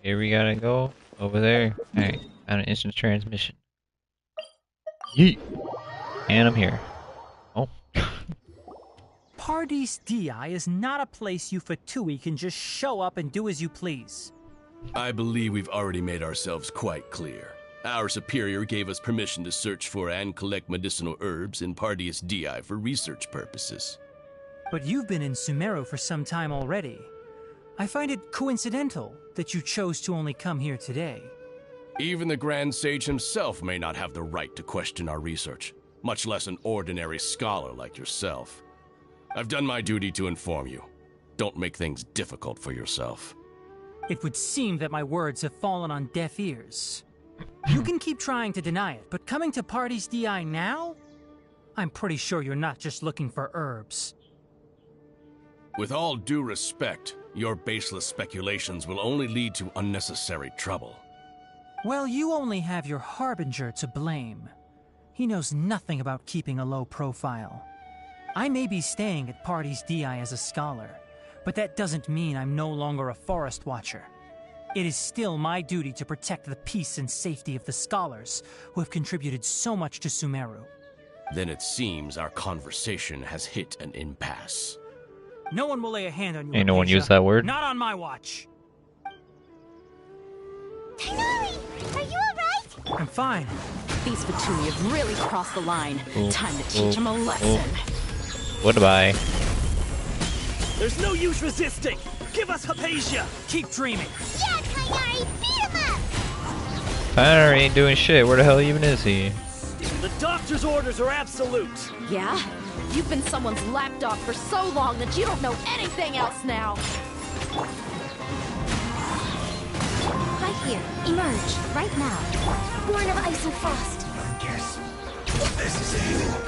Here we gotta go. Over there. Alright, found an instant transmission. Yeet! And I'm here. Oh. Pardes Di is not a place you Fatui can just show up and do as you please. I believe we've already made ourselves quite clear. Our superior gave us permission to search for and collect medicinal herbs in Pardes Di for research purposes. But you've been in Sumeru for some time already. I find it coincidental that you chose to only come here today. Even the Grand Sage himself may not have the right to question our research, much less an ordinary scholar like yourself. I've done my duty to inform you. Don't make things difficult for yourself. It would seem that my words have fallen on deaf ears. You can keep trying to deny it, but coming to Pardes Di now? I'm pretty sure you're not just looking for herbs. With all due respect, your baseless speculations will only lead to unnecessary trouble. Well, you only have your Harbinger to blame. He knows nothing about keeping a low profile. I may be staying at Pardes Di as a scholar, but that doesn't mean I'm no longer a forest watcher. It is still my duty to protect the peace and safety of the scholars who have contributed so much to Sumeru. Then it seems our conversation has hit an impasse. No one will lay a hand on you. Ain't no one Hypatia. used that word. Not on my watch. Tighnari, are you alright? I'm fine. These Fatui have really crossed the line. Ooh, Time to teach them a lesson. Goodbye. There's no use resisting! Give us Hypatia! Keep dreaming! Yeah, Tighnari, beat him up! Tanner ain't doing shit. Where the hell even is he? The doctor's orders are absolute! Yeah? You've been someone's lapdog for so long that you don't know anything else now! I right here. Emerge, right now. Born of ice and frost. Yes. This is evil.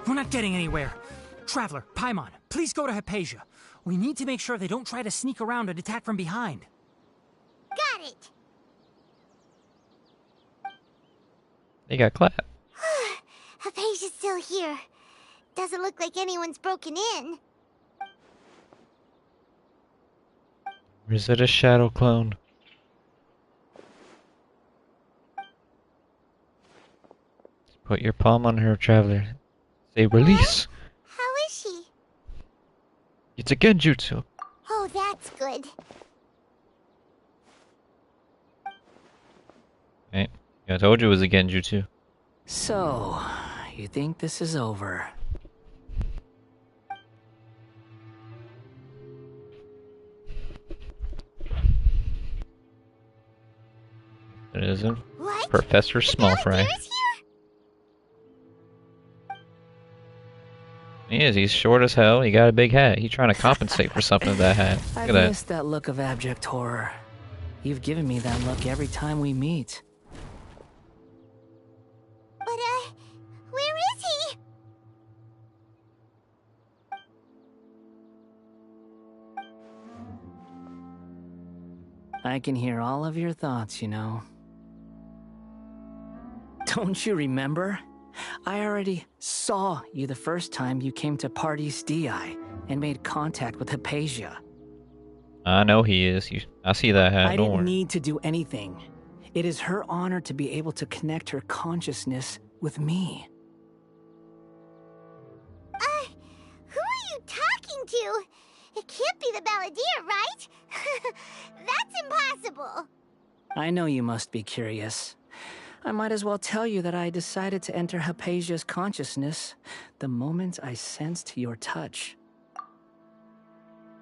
We're not getting anywhere. Traveler, Paimon, please go to Hypatia. We need to make sure they don't try to sneak around and attack from behind. Got it. They got clapped. Hypatia's still here. Doesn't look like anyone's broken in. Or is it a shadow clone? Put your palm on her, Traveler. Say release. How is she? It's a genjutsu. Oh, that's good. Right. Yeah, I told you it was a genjutsu. So, you think this is over? It isn't. What? Professor Smallfry. He is. He's short as hell. He got a big hat. He's trying to compensate for something with that hat. Look I've at that. missed that look of abject horror. You've given me that look every time we meet. But, where is he? I can hear all of your thoughts, you know. Don't you remember? I already saw you the first time you came to Parties DI and made contact with Hypatia. I know he is. I see that hat. I Don't didn't worry. need to do anything. It is her honor to be able to connect her consciousness with me. Who are you talking to? It can't be the Balladeer, right? That's impossible. I know you must be curious. I might as well tell you that I decided to enter Hypatia's consciousness the moment I sensed your touch.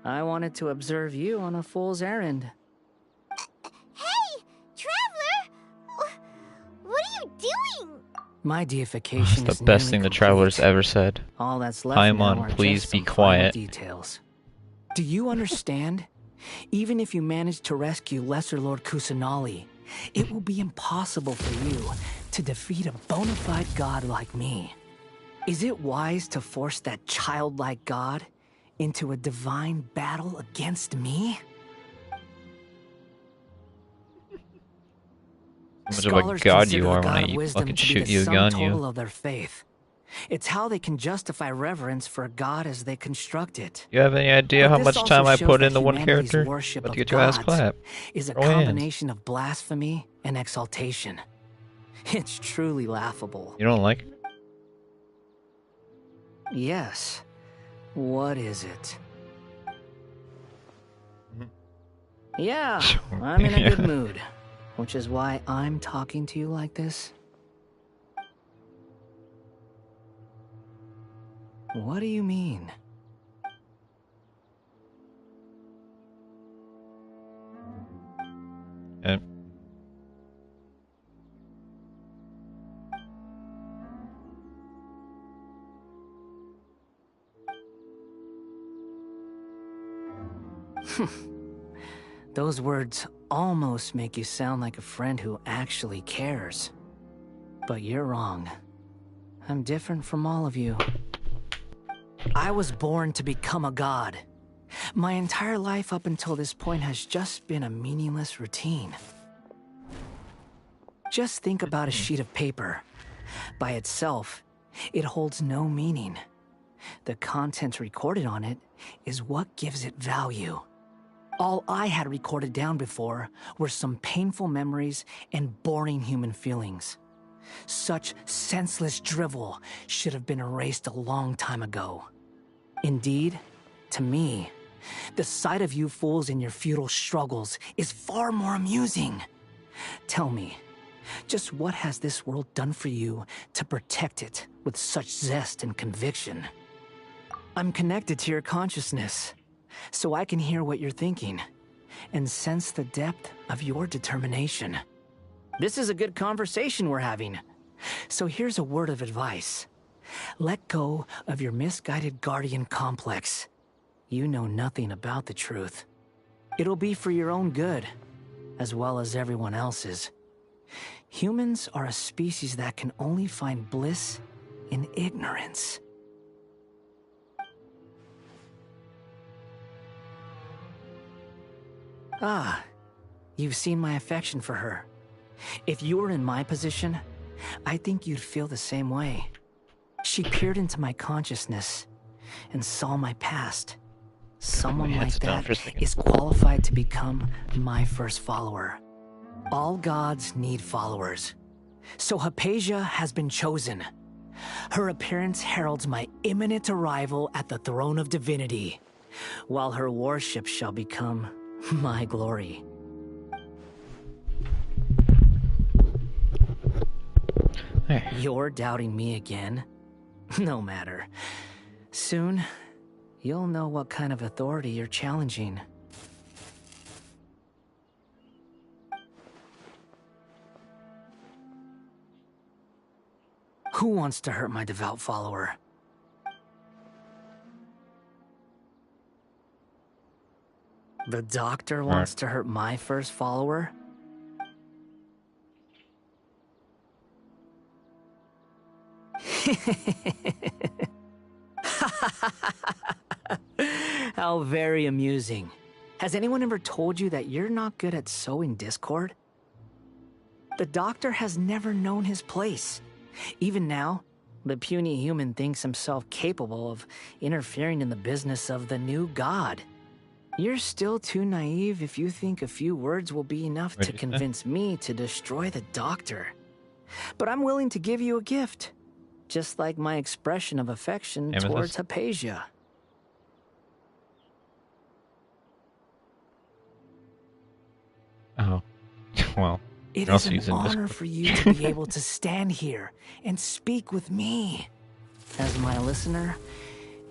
I wanted to observe you on a fool's errand. Hey, Traveler! What are you doing? My deification That's is the best nearly thing the complete. Traveler's ever said. All that's left now Paimon, are please just be some final quiet. details. Do you understand? Even if you manage to rescue Lesser Lord Kusanali, it will be impossible for you to defeat a bona fide god like me. Is it wise to force that childlike god into a divine battle against me? How much of a Scholars god consider you the are god when of I wisdom fucking to be shoot the you a sum gun, total you. of their faith. It's how they can justify reverence for a god as they construct it. You have any idea But how this much also time I shows put that into one humanity's character? worship About to of get your ass gods clapped. is a Throw hands. combination of blasphemy and exaltation. It's truly laughable. You don't like it? Yes. What is it? Yeah, I'm in a good mood, which is why I'm talking to you like this. What do you mean? Okay. Those words almost make you sound like a friend who actually cares. But you're wrong. I'm different from all of you. I was born to become a god. My entire life up until this point has just been a meaningless routine. Just think about a sheet of paper. By itself, it holds no meaning. The content recorded on it is what gives it value. All I had recorded down before were some painful memories and boring human feelings. Such senseless drivel should have been erased a long time ago. Indeed, to me, the sight of you fools in your futile struggles is far more amusing. Tell me, just what has this world done for you to protect it with such zest and conviction? I'm connected to your consciousness, so I can hear what you're thinking and sense the depth of your determination. This is a good conversation we're having. So here's a word of advice. Let go of your misguided guardian complex. You know nothing about the truth. It'll be for your own good, as well as everyone else's. Humans are a species that can only find bliss in ignorance. Ah, you've seen my affection for her. If you were in my position, I think you'd feel the same way. She peered into my consciousness and saw my past. Someone like that is qualified to become my first follower. All gods need followers. So Hypatia has been chosen. Her appearance heralds my imminent arrival at the throne of divinity, while her worship shall become my glory. Hey. You're doubting me again? No matter. Soon, you'll know what kind of authority you're challenging. Who wants to hurt my devout follower? The doctor wants to hurt my first follower? How very amusing. Has anyone ever told you that you're not good at sowing discord? The doctor has never known his place. Even now, the puny human thinks himself capable of interfering in the business of the new god. You're still too naive if you think a few words will be enough to convince me to destroy the doctor. But I'm willing to give you a gift, just like my expression of affection towards Hypatia. Oh, well. It is an honor for you to be able to stand here and speak with me. As my listener,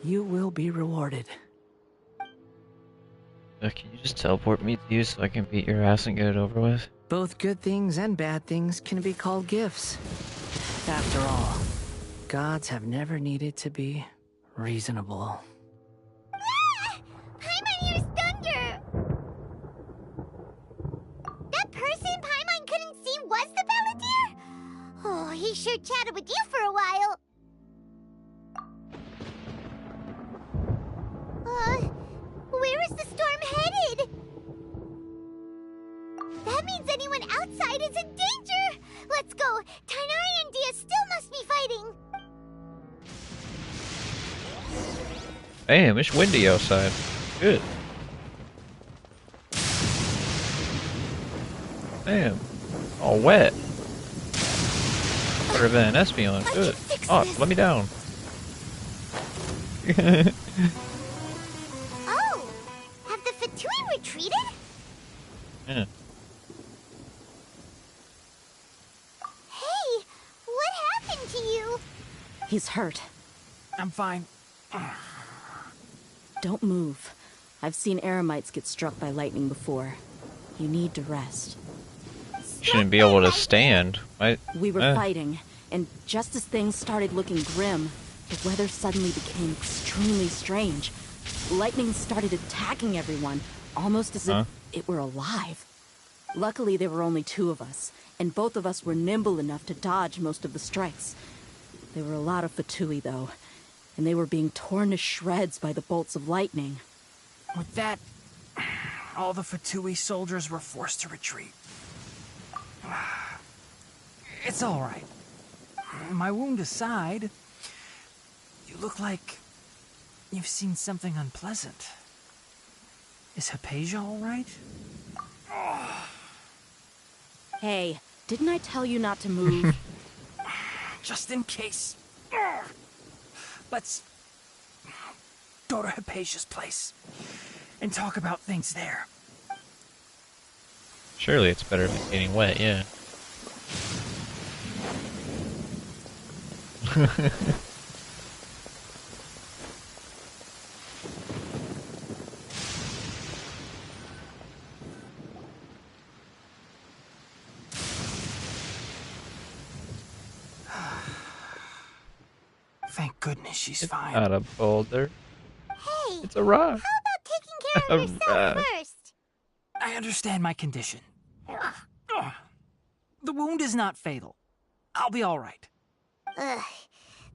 you will be rewarded. Can you just teleport me to you so I can beat your ass and get it over with? Both good things and bad things can be called gifts. After all, gods have never needed to be reasonable. Ah! Paimon hears thunder! That person Paimon couldn't see was the Balladeer? Oh, he sure chatted with you for a while. Where is the storm headed? That means anyone outside is in danger! Let's go! Tighnari and Dia still must be fighting! Damn, it's windy outside. Good. Damn. All wet. Better than an Espeon. Good. Oh, let me down. Oh! Have the Fatui retreated? Yeah. Hey! What happened to you? He's hurt. I'm fine. Don't move. I've seen Eremites get struck by lightning before. You need to rest. Shouldn't be able to stand. We were fighting, and just as things started looking grim, the weather suddenly became extremely strange. Lightning started attacking everyone, almost as if it were alive. Luckily, there were only two of us, and both of us were nimble enough to dodge most of the strikes. There were a lot of Fatui, though, and they were being torn to shreds by the bolts of lightning. With that, all the Fatui soldiers were forced to retreat. It's all right. My wound aside, you look like you've seen something unpleasant. Is Hypatia all right? Hey, didn't I tell you not to move? Just in case. Let's go to Hypatia's place and talk about things there. Surely it's better than getting wet, yeah. Thank goodness she's fine. Not a boulder. Hey! It's a rock. How about taking care of yourself first? understand my condition. The wound is not fatal. I'll be all right. Ugh.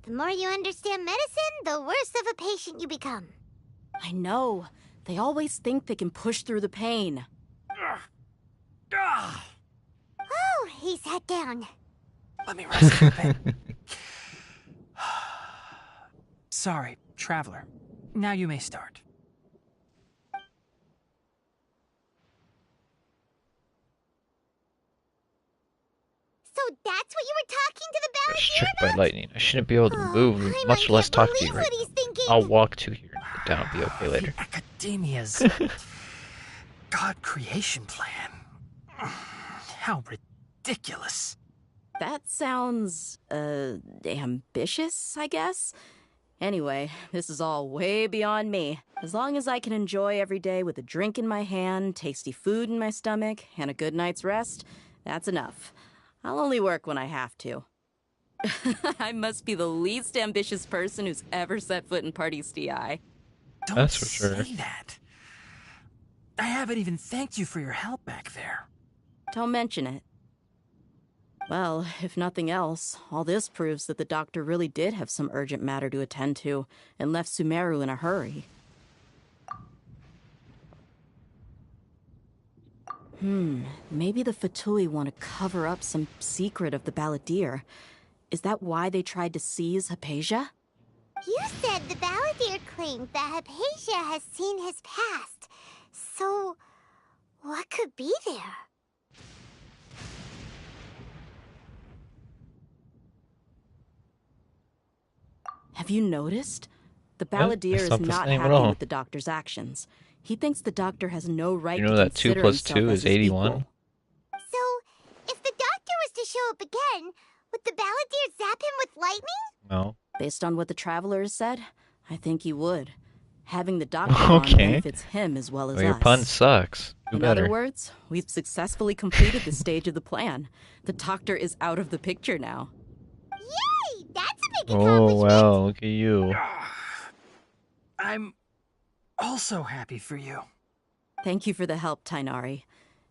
The more you understand medicine, the worse of a patient you become. I know. They always think they can push through the pain. Oh, he sat down. Let me rest a bit. Sorry, Traveler. Now you may start. So that's what you were talking to the balladeer Struck by about? lightning. I shouldn't be able to move, much less talk to you right now. I'll walk to here and sit down and be okay later. Academia's God creation plan. How ridiculous. That sounds, ambitious, I guess? Anyway, this is all way beyond me. As long as I can enjoy every day with a drink in my hand, tasty food in my stomach, and a good night's rest, that's enough. I'll only work when I have to. I must be the least ambitious person who's ever set foot in Party's DI. That's for sure. Don't say that. I haven't even thanked you for your help back there. Don't mention it. Well, if nothing else, all this proves that the doctor really did have some urgent matter to attend to and left Sumeru in a hurry. Maybe the Fatui want to cover up some secret of the balladeer. Is that why they tried to seize Hypatia? You said the balladeer claimed that Hypatia has seen his past. So, what could be there? Have you noticed? The balladeer It's is not the not same at happy all. with the doctor's actions. He thinks the doctor has no right You know to that 2 consider plus himself 2 as is his 81? equal. So, if the doctor was to show up again, would the balladeer zap him with lightning? No. Based on what the traveler has said, I think he would. Having the doctor on Okay. benefits him as well as Well, your us. pun sucks. Do In better. other words, we've successfully completed the stage of the plan. The doctor is out of the picture now. Yay! That's a big Oh, accomplishment! wow. Look at you. I'm also happy for you. Thank you for the help, Tainari.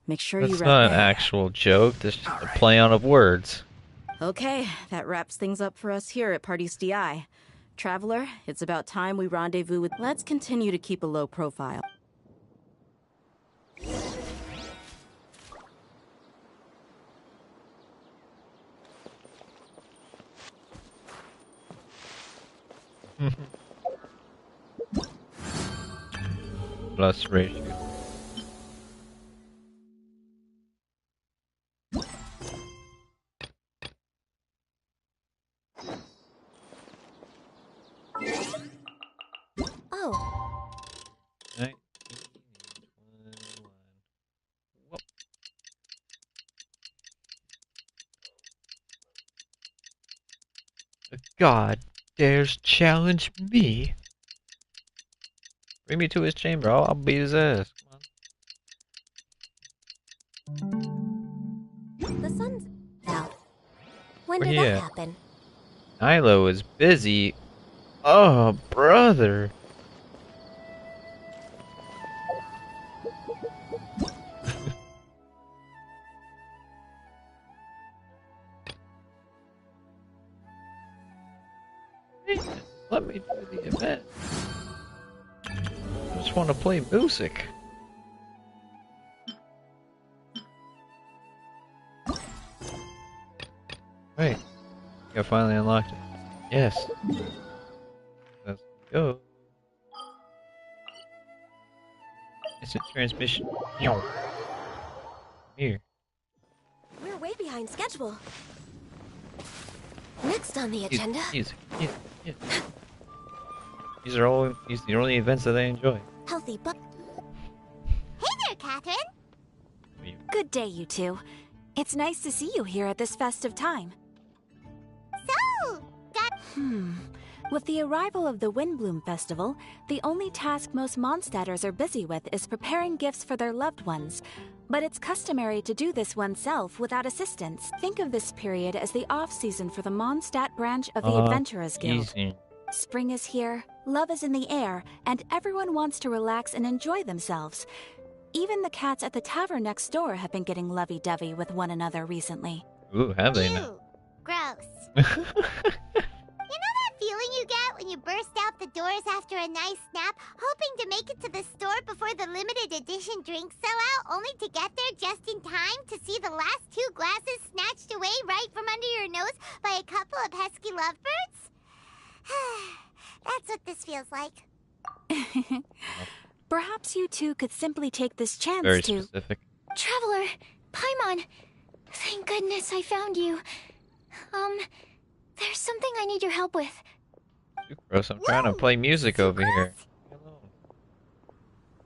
Make sure you That's wrap not an that. actual joke. That's just a play on of words. Okay, that wraps things up for us here at Party's DI. Traveler, it's about time we rendezvous with... Let's continue to keep a low profile. Plus ratio. Oh, 19, 21. Whoop. A god dares challenge me. Bring me to his chamber. I'll beat his ass. The sun's out. When Where did he that at? happen? Nilo is busy. Oh, brother. Let me do the event. I just want to play music. Wait. I finally unlocked it. Yes. Let's go. It's a transmission. Yo. Here. We're way behind schedule. Next on the agenda. Music. Yeah. These are the only events that I enjoy. Healthy but hey there, Catherine! Good day, you two. It's nice to see you here at this festive time. So, got... With the arrival of the Windbloom Festival, the only task most Mondstadters are busy with is preparing gifts for their loved ones. But it's customary to do this oneself without assistance. Think of this period as the off-season for the Mondstadt branch of the Adventurers Guild. Easy. Spring is here, love is in the air, and everyone wants to relax and enjoy themselves. Even the cats at the tavern next door have been getting lovey-dovey with one another recently. Ooh, have they now? Ew. Gross. You know that feeling you get when you burst out the doors after a nice nap, hoping to make it to the store before the limited edition drinks sell out, only to get there just in time to see the last 2 glasses snatched away right from under your nose by a couple of pesky lovebirds? That's what this feels like. Perhaps you two could simply take this chance Very to... specific. Traveler, Paimon, thank goodness I found you. There's something I need your help with. Sucrose, I'm trying to play music over here.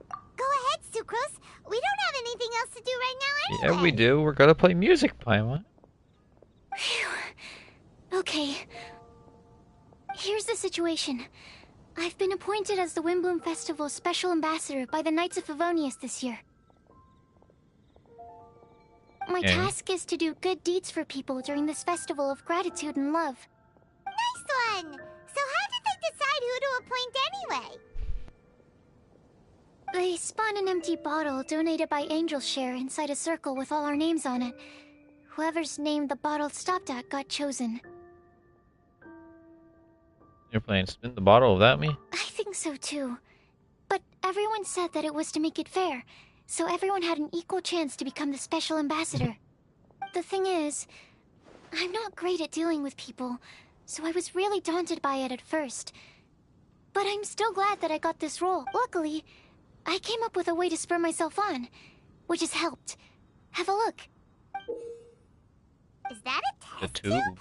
Go ahead, Sucrose. We don't have anything else to do right now anyway. Yeah, we do. We're gonna play music, Paimon. Okay. Here's the situation. I've been appointed as the Windbloom Festival's special ambassador by the Knights of Favonius this year. My task is to do good deeds for people during this festival of gratitude and love. Nice one! So how did they decide who to appoint anyway? They spun an empty bottle donated by Angel's Share inside a circle with all our names on it. Whoever's name the bottle stopped at got chosen. You're playing Spin the Bottle without me? I think so too. But everyone said that it was to make it fair, so everyone had an equal chance to become the special ambassador. The thing is, I'm not great at dealing with people, so I was really daunted by it at first. But I'm still glad that I got this role. Luckily, I came up with a way to spur myself on, which has helped. Have a look. Is that a test tube?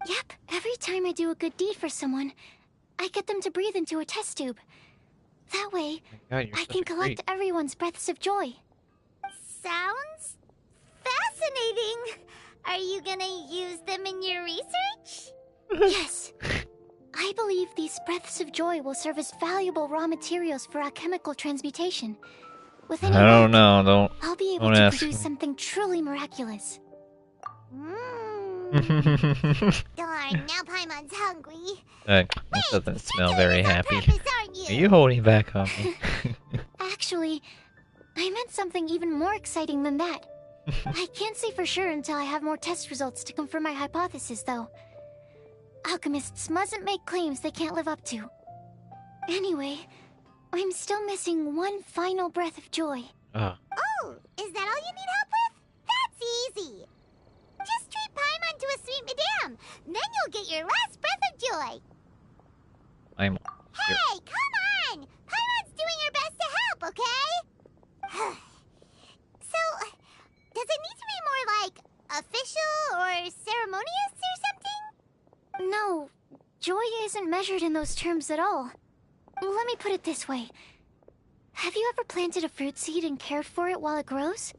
Yep, every time I do a good deed for someone, I get them to breathe into a test tube. That way, God, I can collect everyone's breaths of joy. Sounds fascinating. Are you gonna use them in your research? Yes. I believe these breaths of joy will serve as valuable raw materials for alchemical transmutation. With any I don't luck, know. I'll be able Don't to ask produce me. something truly miraculous. Darn, now Paimon's hungry. That doesn't smell very happy. Aren't you? Are you holding back on me? Actually, I meant something even more exciting than that. I can't say for sure until I have more test results to confirm my hypothesis, though. Alchemists mustn't make claims they can't live up to. Anyway, I'm still missing one final breath of joy. Oh. Oh, is that all you need help with? That's easy. Just treat Paimon to a sweet madame. Then you'll get your last breath of joy. I'm. Hey, come on! Paimon's doing her best to help, okay? So, does it need to be more like official or ceremonious or something? No, joy isn't measured in those terms at all. Let me put it this way. Have you ever planted a fruit seed and cared for it while it grows?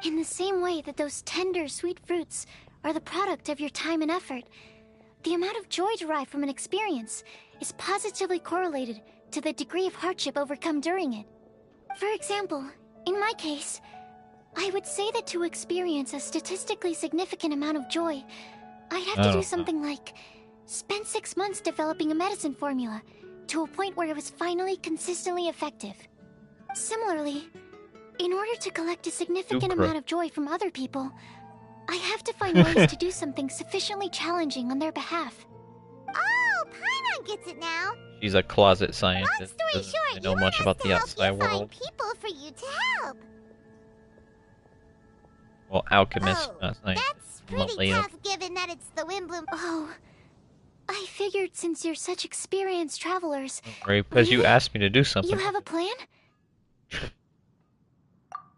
In the same way that those tender, sweet fruits are the product of your time and effort, the amount of joy derived from an experience is positively correlated to the degree of hardship overcome during it. For example, in my case, I would say that to experience a statistically significant amount of joy, I'd have to do something like spend 6 months developing a medicine formula to a point where it was finally consistently effective. Similarly, in order to collect a significant amount of joy from other people, I have to find ways to do something sufficiently challenging on their behalf. Oh, Paimon gets it now. She's a closet scientist. Long story Doesn't short, really know you much want about us to the help outside you find world. people for you to help. Well, alchemist, Oh, not scientist. that's pretty tough given that it's the Windbloom. Oh, I figured since you're such experienced travelers, Right, because you asked me to do something. you have a plan?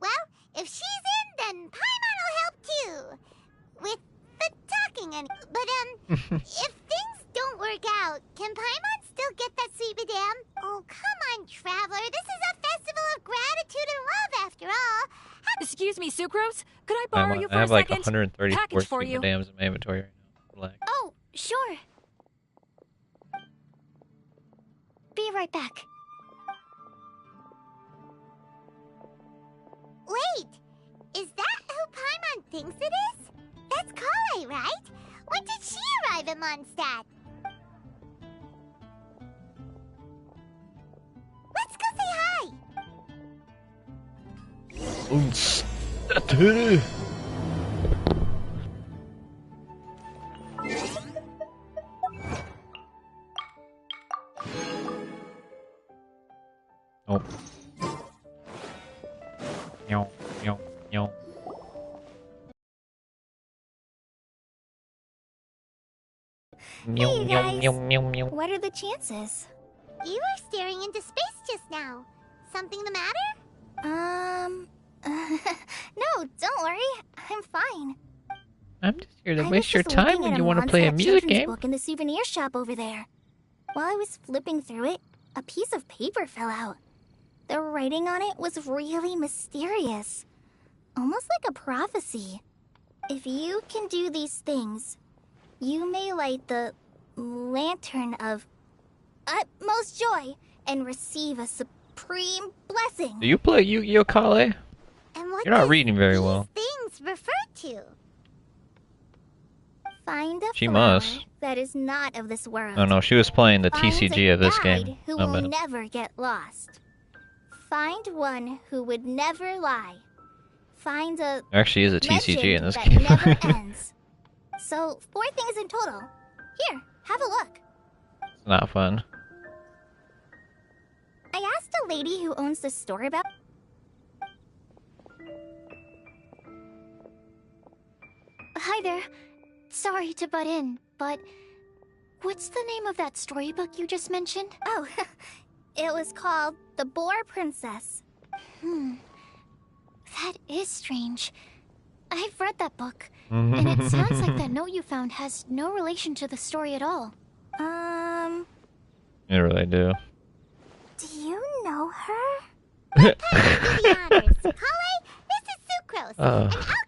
Well, if she's in, then Paimon will help too. With the talking and... But, if things don't work out, can Paimon still get that sweet madame? Oh, come on, Traveler. This is a festival of gratitude and love, after all. Excuse me, Sucrose? Could I borrow you for I have a like second? 134 Package for sweet you. madams in my inventory right now. Relax. Oh, sure. Be right back. Wait, is that who Paimon thinks it is? That's Kale, right? When did she arrive at Mondstadt? Let's go say hi. Unstatte. Oh. Meow, meow, meow. Hey, you guys. Meow, meow. What are the chances? You were staring into space just now. Something the matter? No, don't worry. I'm fine. I'm just here to I waste was your just time looking when at you want to play a Mondstadt music children's game. book in the souvenir shop over there. While I was flipping through it, a piece of paper fell out. The writing on it was really mysterious. Almost like a prophecy. If you can do these things, you may light the lantern of utmost joy and receive a supreme blessing. Do you play Yu-Gi-Oh, Kale? And what You're not does reading very well. things refer to? Find a She flower must. that is not of this world. Oh no, she was playing the Find TCG a of this guide game. who My will bad. never get lost. Find one who would never lie. Find a There actually is a TCG in legend this that game. never ends. So 4 things in total. Here, have a look. It's not fun. I asked a lady who owns the store about. Hi there. Sorry to butt in, but what's the name of that storybook you just mentioned? Oh, it was called The Boar Princess. That is strange. I've read that book, and it sounds like that note you found has no relation to the story at all. They really do. Do you know her?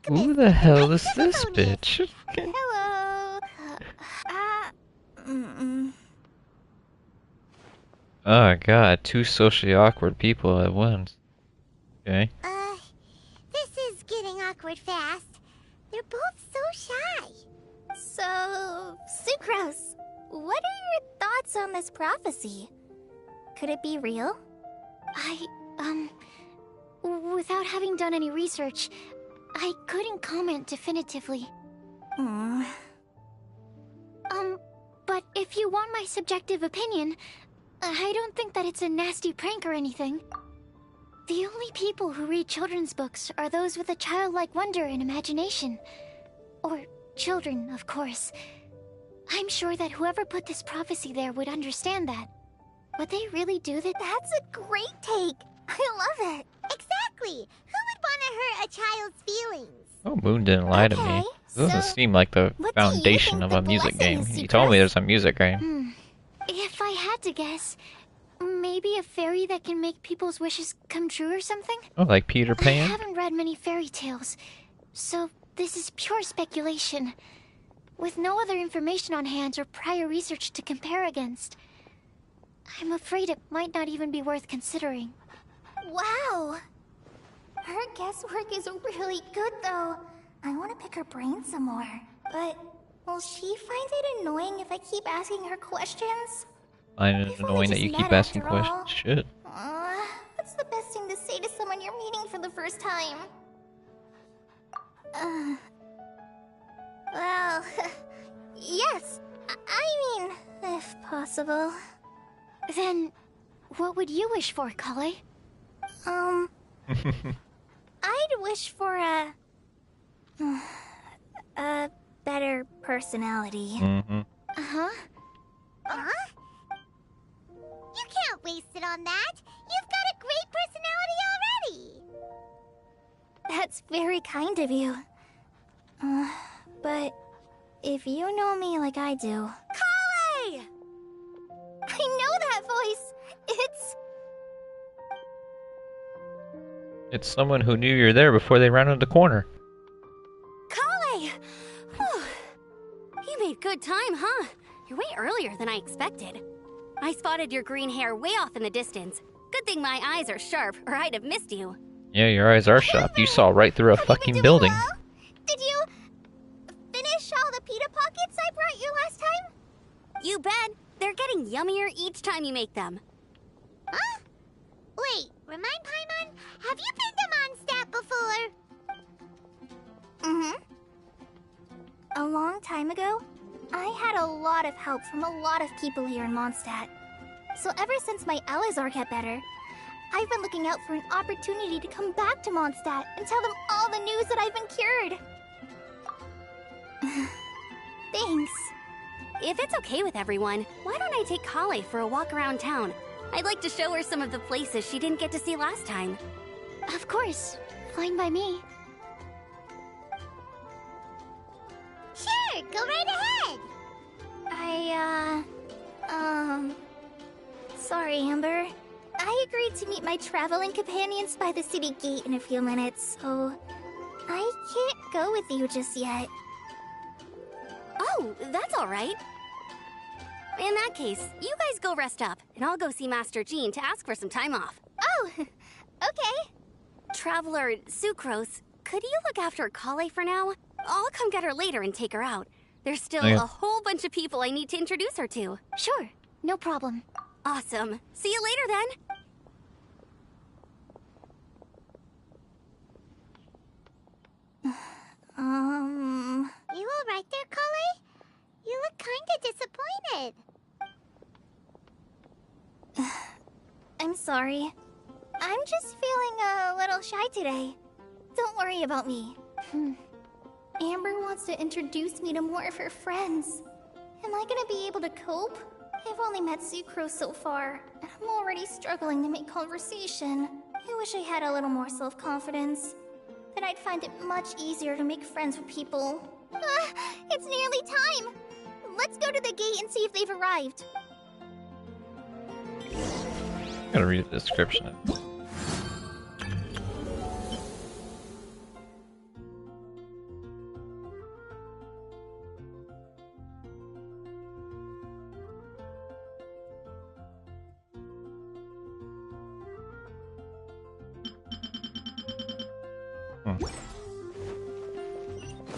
Who the hell is this bitch? Hello. Oh god, 2 socially awkward people at once. Okay. This is getting awkward fast. They're both so shy. So, Sucrose, what are your thoughts on this prophecy? Could it be real? Without having done any research, I couldn't comment definitively. But if you want my subjective opinion, I don't think that it's a nasty prank or anything. The only people who read children's books are those with a childlike wonder and imagination. Or children, of course. I'm sure that whoever put this prophecy there would understand that. Would they really do that? That's a great take. I love it. Exactly. Who would want to hurt a child's feelings? Oh, Moon didn't lie to me. This doesn't seem like the foundation of a music game. He told me there's a music game. If I had to guess, maybe a fairy that can make people's wishes come true or something? Oh, like Peter I Pan? haven't read many fairy tales, so this is pure speculation. With no other information on hand or prior research to compare against, I'm afraid it might not even be worth considering. Wow. Her guesswork is really good, though. I want to pick her brain some more. But will she find it annoying if I keep asking her questions? I find it annoying that you keep asking questions. Shit. What's the best thing to say to someone you're meeting for the first time? Well, yes. I mean, if possible. Then, what would you wish for, Kale? I'd wish for a better personality. Uh-huh. Huh? You can't waste it on that. You've got a great personality already. That's very kind of you. But if you know me like I do... Kale! I know that voice. It's someone who knew you're there before they rounded the corner. Kale! You made good time, huh? You're way earlier than I expected. I spotted your green hair way off in the distance. Good thing my eyes are sharp, or I'd have missed you. Yeah, your eyes are sharp. You saw right through a fucking building. Did you finish all the pita pockets I brought you last time? You bet. They're getting yummier each time you make them. Huh? Wait, Remind Paimon, have you been to Mondstadt before? Mm-hmm. A long time ago, I had a lot of help from a lot of people here in Mondstadt. So ever since my Elazar got better, I've been looking out for an opportunity to come back to Mondstadt and tell them all the news that I've been cured. Thanks. If it's okay with everyone, why don't I take Kale for a walk around town? I'd like to show her some of the places she didn't get to see last time. Of course. Fine by me. Sure, go right ahead. Sorry, Amber. I agreed to meet my traveling companions by the city gate in a few minutes, so I can't go with you just yet. Oh, that's all right. In that case, you guys go rest up, and I'll go see Master Jean to ask for some time off. Oh, okay. Traveler Sucrose, could you look after Kale for now? I'll come get her later and take her out. There's still Okay. a whole bunch of people I need to introduce her to. Sure, no problem. Awesome. See you later then. You alright there, Kale? You look kinda disappointed. I'm sorry. I'm just feeling a little shy today. Don't worry about me. Amber wants to introduce me to more of her friends. Am I gonna be able to cope? I've only met Sucrose so far, and I'm already struggling to make conversation. I wish I had a little more self-confidence. Then I'd find it much easier to make friends with people. It's nearly time! Let's go to the gate and see if they've arrived. Gotta read the description.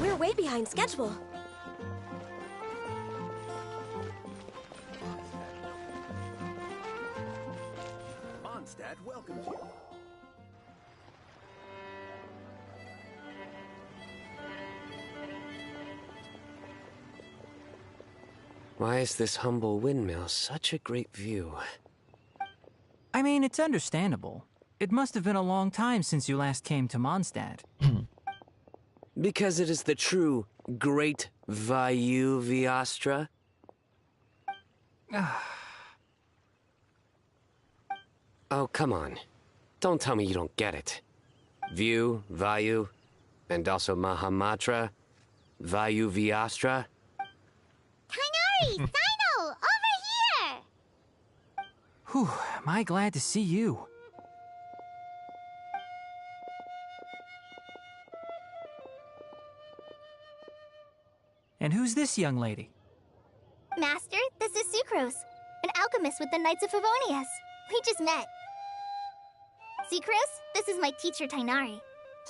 We're way behind schedule. Mondstadt welcomes you. Why is this humble windmill such a great view? I mean, it's understandable. It must have been a long time since you last came to Mondstadt. Because it is the true Great Vayu Viastra? Oh, come on. Don't tell me you don't get it. View, Vayu, and also Mahamatra, Vayu Viastra. Kainari! Sino! Over here! Whew, am I glad to see you. And who's this young lady? Master, this is Sucrose, an alchemist with the Knights of Favonius. We just met. Sucrose, this is my teacher Tainari.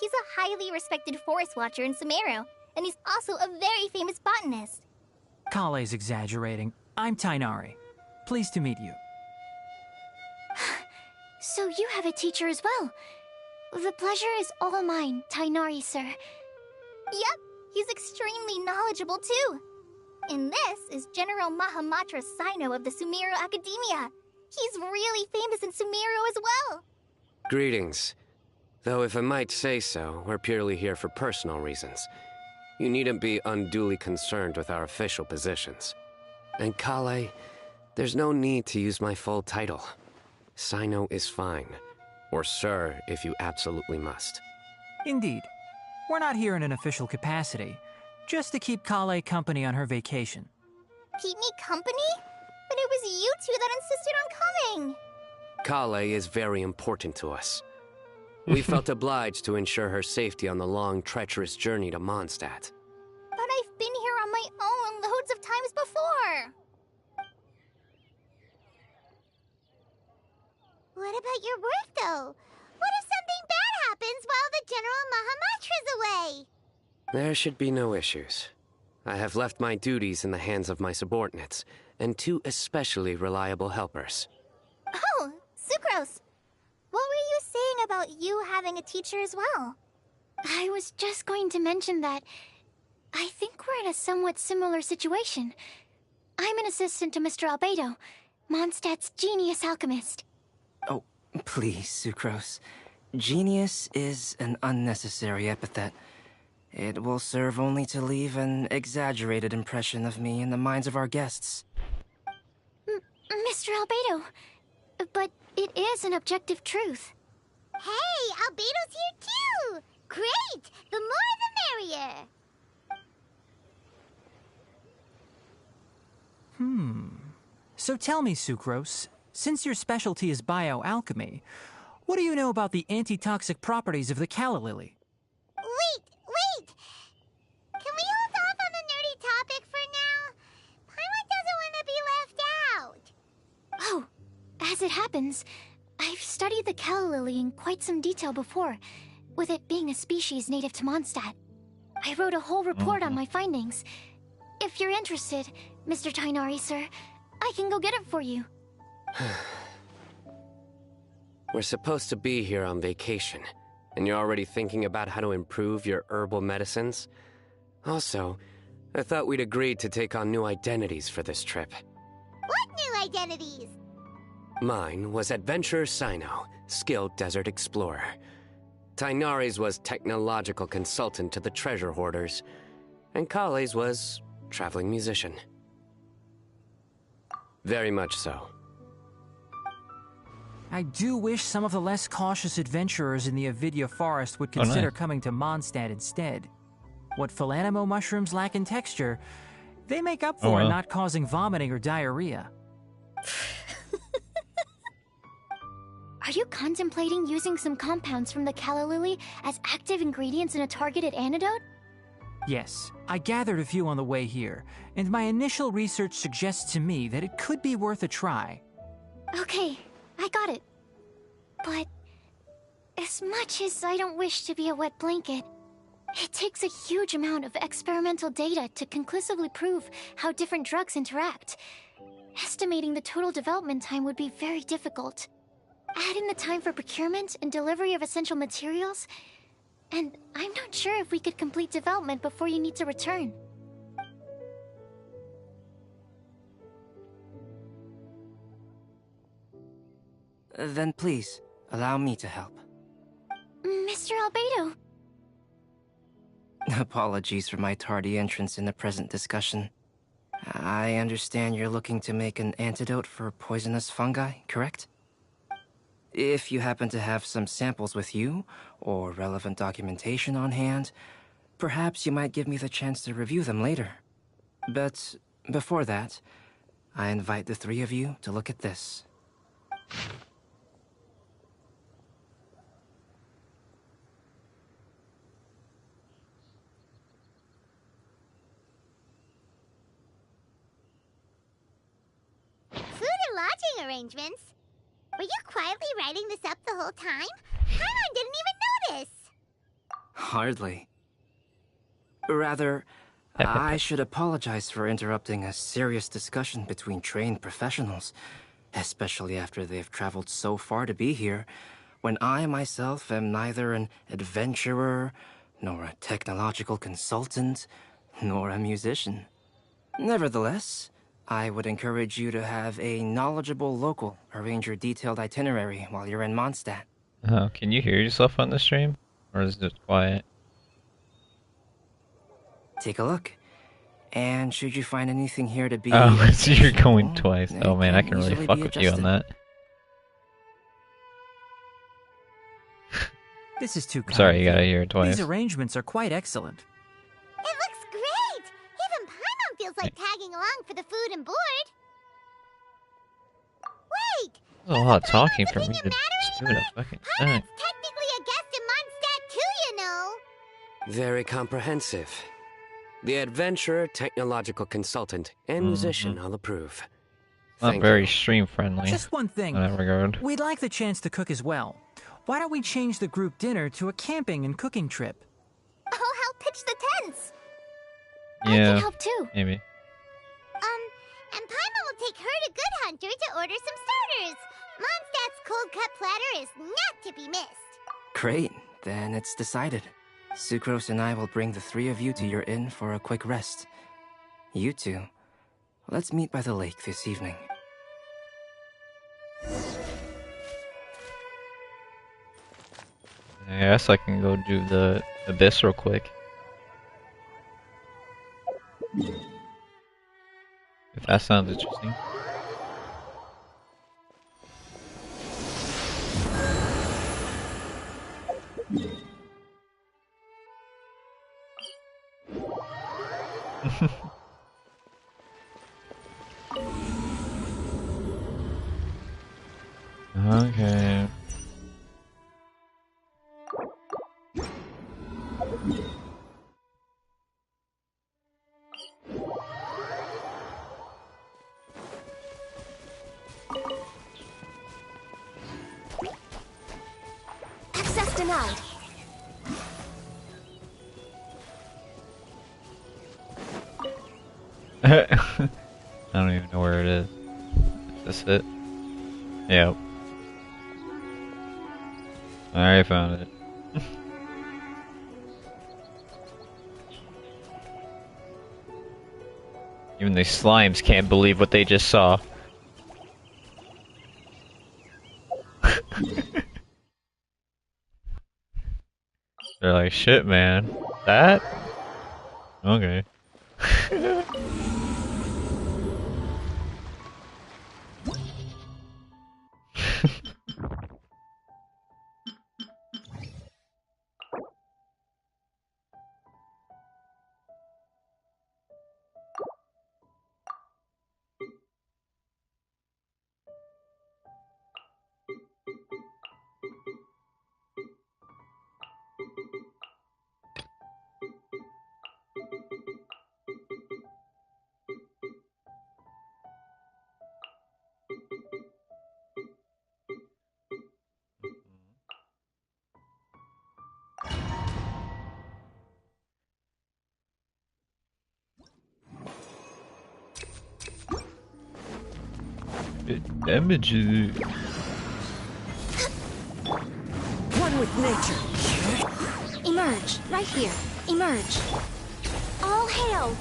He's a highly respected forest watcher in Sumeru, and he's also a very famous botanist. Kale's exaggerating. I'm Tainari. Pleased to meet you. So you have a teacher as well. The pleasure is all mine, Tainari, sir. Yep, he's extremely knowledgeable too. And this is General Mahamatra Sino of the Sumeru Academia. He's really famous in Sumeru as well. Greetings. Though if I might say so, we're purely here for personal reasons. You needn't be unduly concerned with our official positions. And Kale, there's no need to use my full title. Sino is fine. Or sir, if you absolutely must. Indeed. We're not here in an official capacity, just to keep Kale company on her vacation. Keep me company? But it was you two that insisted on coming. Kale is very important to us. We felt obliged to ensure her safety on the long, treacherous journey to Mondstadt. But I've been here on my own loads of times before. What about your work, though? What if something bad happens while the General Mahamatra's away? There should be no issues. I have left my duties in the hands of my subordinates, and two especially reliable helpers. Oh, Sucrose. What were you what about you having a teacher as well? I was just going to mention that I think we're in a somewhat similar situation. I'm an assistant to Mr. Albedo, Mondstadt's genius alchemist. Oh, please, Sucrose. Genius is an unnecessary epithet. It will serve only to leave an exaggerated impression of me in the minds of our guests. Mr. Albedo, but it is an objective truth. Hey, Albedo's here too! Great! The more the merrier! So tell me, Sucrose, since your specialty is bioalchemy, what do you know about the antitoxic properties of the calla lily? Wait! Can we hold off on the nerdy topic for now? Paimon doesn't want to be left out. Oh, as it happens, I've studied the calla lily in quite some detail before, with it being a species native to Mondstadt. I wrote a whole report on my findings. If you're interested, Mr. Tighnari, sir, I can go get it for you. We're supposed to be here on vacation, and you're already thinking about how to improve your herbal medicines? Also, I thought we'd agreed to take on new identities for this trip. What new identities? Mine was Adventurer Sino, skilled desert explorer. Tighnari's was technological consultant to the treasure hoarders, and Kale's was traveling musician. Very much so. I do wish some of the less cautious adventurers in the Avidya forest would consider nice. coming to Mondstadt instead. What Philanimo mushrooms lack in texture, they make up for in not causing vomiting or diarrhea. Are you contemplating using some compounds from the calla lily as active ingredients in a targeted antidote? Yes, I gathered a few on the way here, and my initial research suggests to me that it could be worth a try. Okay, I got it. But as much as I don't wish to be a wet blanket, it takes a huge amount of experimental data to conclusively prove how different drugs interact. Estimating the total development time would be very difficult. Add in the time for procurement and delivery of essential materials, and I'm not sure if we could complete development before you need to return. Then please, allow me to help. Mr. Albedo. Apologies for my tardy entrance in the present discussion. I understand you're looking to make an antidote for poisonous fungi, correct? If you happen to have some samples with you, or relevant documentation on hand, perhaps you might give me the chance to review them later. But before that, I invite the three of you to look at this. Food and lodging arrangements? Were you quietly writing this up the whole time? Paimon didn't even notice! Hardly. Rather, I should apologize for interrupting a serious discussion between trained professionals, especially after they've traveled so far to be here, when I myself am neither an adventurer, nor a technological consultant, nor a musician. Nevertheless, I would encourage you to have a knowledgeable local arrange your detailed itinerary while you're in Mondstadt. Oh, can you hear yourself on the stream? Or is it quiet? Take a look. And should you find anything here to be... Oh, so you're going twice. Oh man, I can really easily fuck be with you on adjusted. that. This is too kind. Sorry, you gotta hear it twice. These arrangements are quite excellent. It looks great! Even Paimon feels like tagging along for the food and board. Wait! There's a lot of talking for me to just do a fucking thing. Technically a guest in Mondstadt too, you know! Very comprehensive. The adventurer, technological consultant, and musician I'll approve. Not very stream friendly. Just one thing. In that regard. We'd like the chance to cook as well. Why don't we change the group dinner to a camping and cooking trip? I'll help pitch the tents. Yeah, I can help too. maybe. And Paimon will take her to Good Hunter to order some starters. Mondstadt's cold cut platter is not to be missed. Great, then it's decided. Sucrose and I will bring the three of you to your inn for a quick rest. You two, let's meet by the lake this evening. I guess I can go do the abyss real quick. If that sounds interesting. Okay. Access denied. I don't even know where it is. Is this it? Yep. I already found it. Even the slimes can't believe what they just saw. They're like, shit, man. That? Okay. It damages. One with nature. Emerge, right here. Emerge. All hail!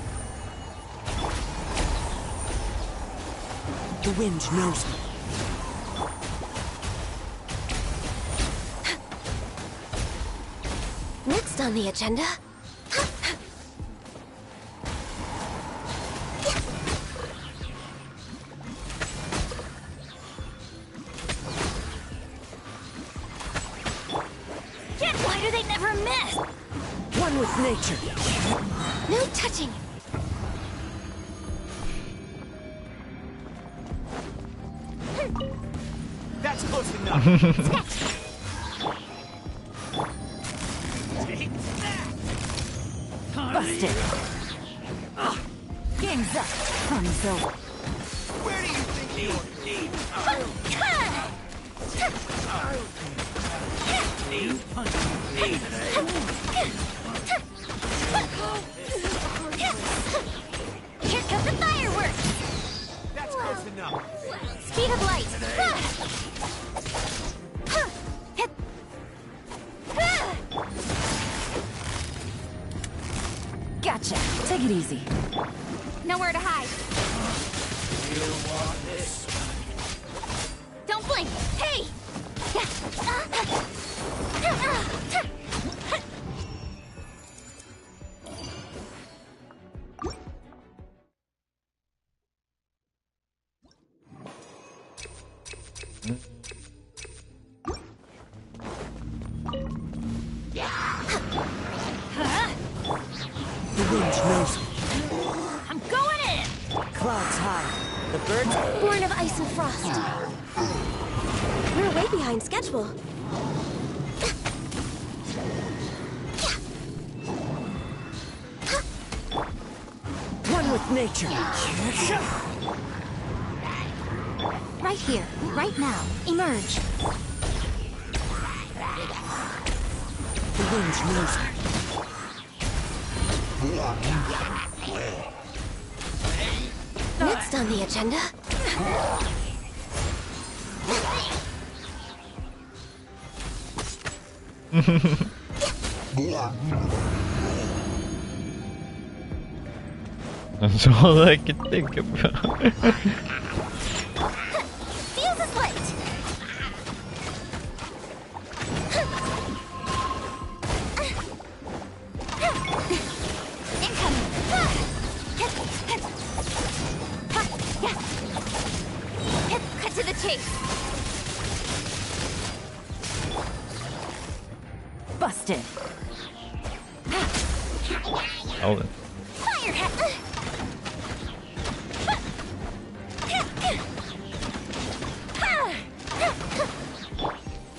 The wind knows me. Next on the agenda. Why do they never miss? One with nature. No touching. That's close enough. Busted. Game's up. Fun's over. Where do you think you're? Here comes the fireworks! That's close enough. Speed of light! Gotcha. Take it easy. Nowhere to hide. Don't blink! Hey! The wind knows me. I'm going in! Clouds high. The birds born of ice and frost. We're way behind schedule. One with nature. Right here, right now. Emerge. The wind knows me. Next on the agenda. That's all I can think about. Fuse is light. Incoming. Cut to the chase. Busted. Oh, then. Fire hat.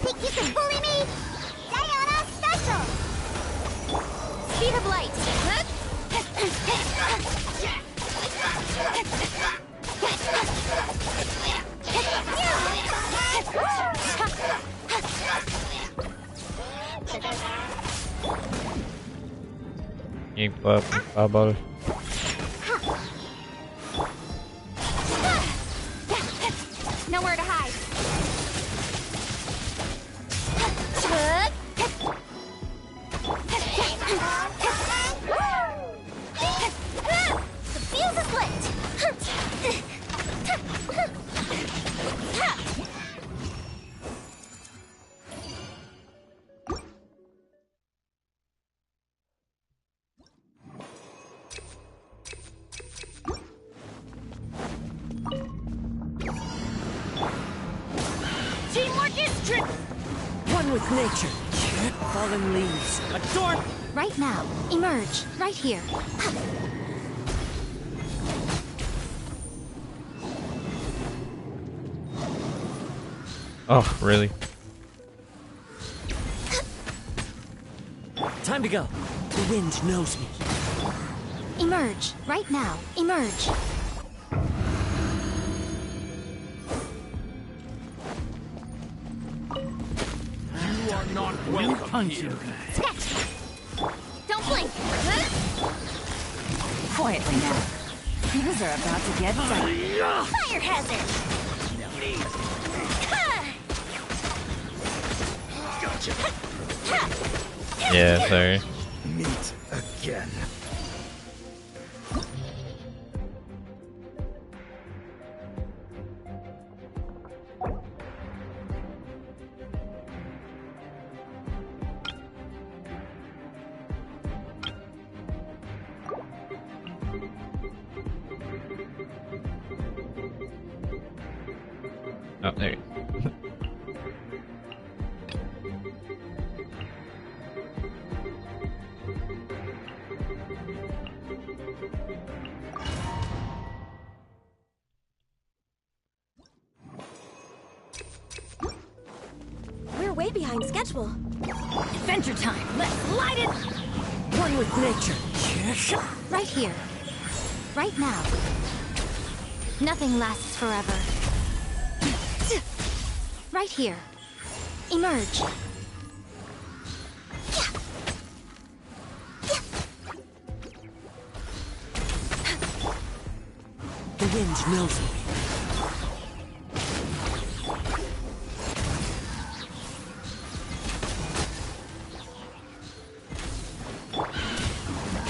Think you can bully me? Sayonara special. Speed of light. Keep up, bubble. Nowhere to hide. The fuse is lit. Teamwork is trick. One with nature. Fallen leaves. A door. Right now. Emerge. Right here. Oh, really? Time to go. The wind knows me. Emerge. Right now. Emerge. You are not welcome here. Sketch. Don't blink. Quietly now. Things are about to get done. Fire hazard. Yeah, sorry. Meet again. Oh, there you go. We're way behind schedule. Adventure time. Let's light it. One with nature. Right here. Right now. Nothing lasts forever. Right here. Emerge. The wind knows me.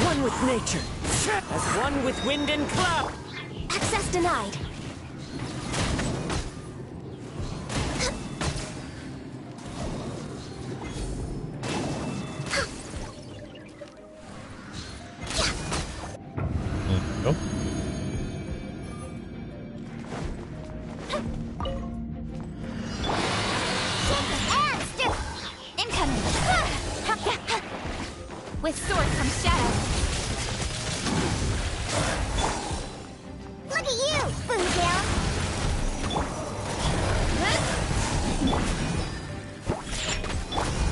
One with nature. As one with wind and cloud. Access denied. Go. And stiff. Incoming. With sword comes shadow. Look at you, Boomtail.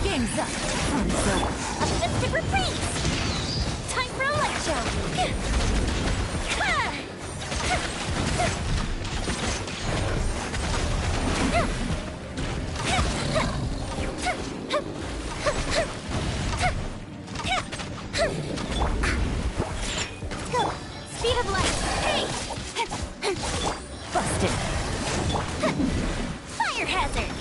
Game's up. Fun's over. A festive reprise. Time for a light show. Go. Speed of light. Hey. Busted. Fire hazard.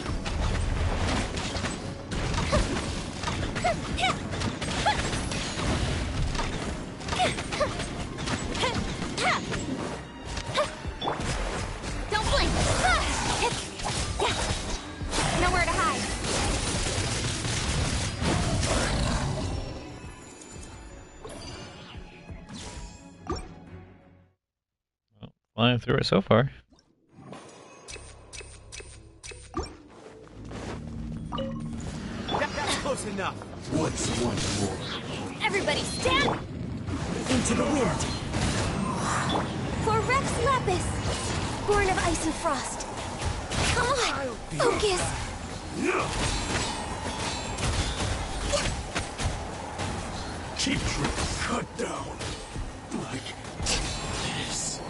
flying through it so far. That's close enough. What's one more? Everybody stand! Into the wind. For Rex Lapis, born of ice and frost. Come on, focus! Cheap trick cut down. Like this.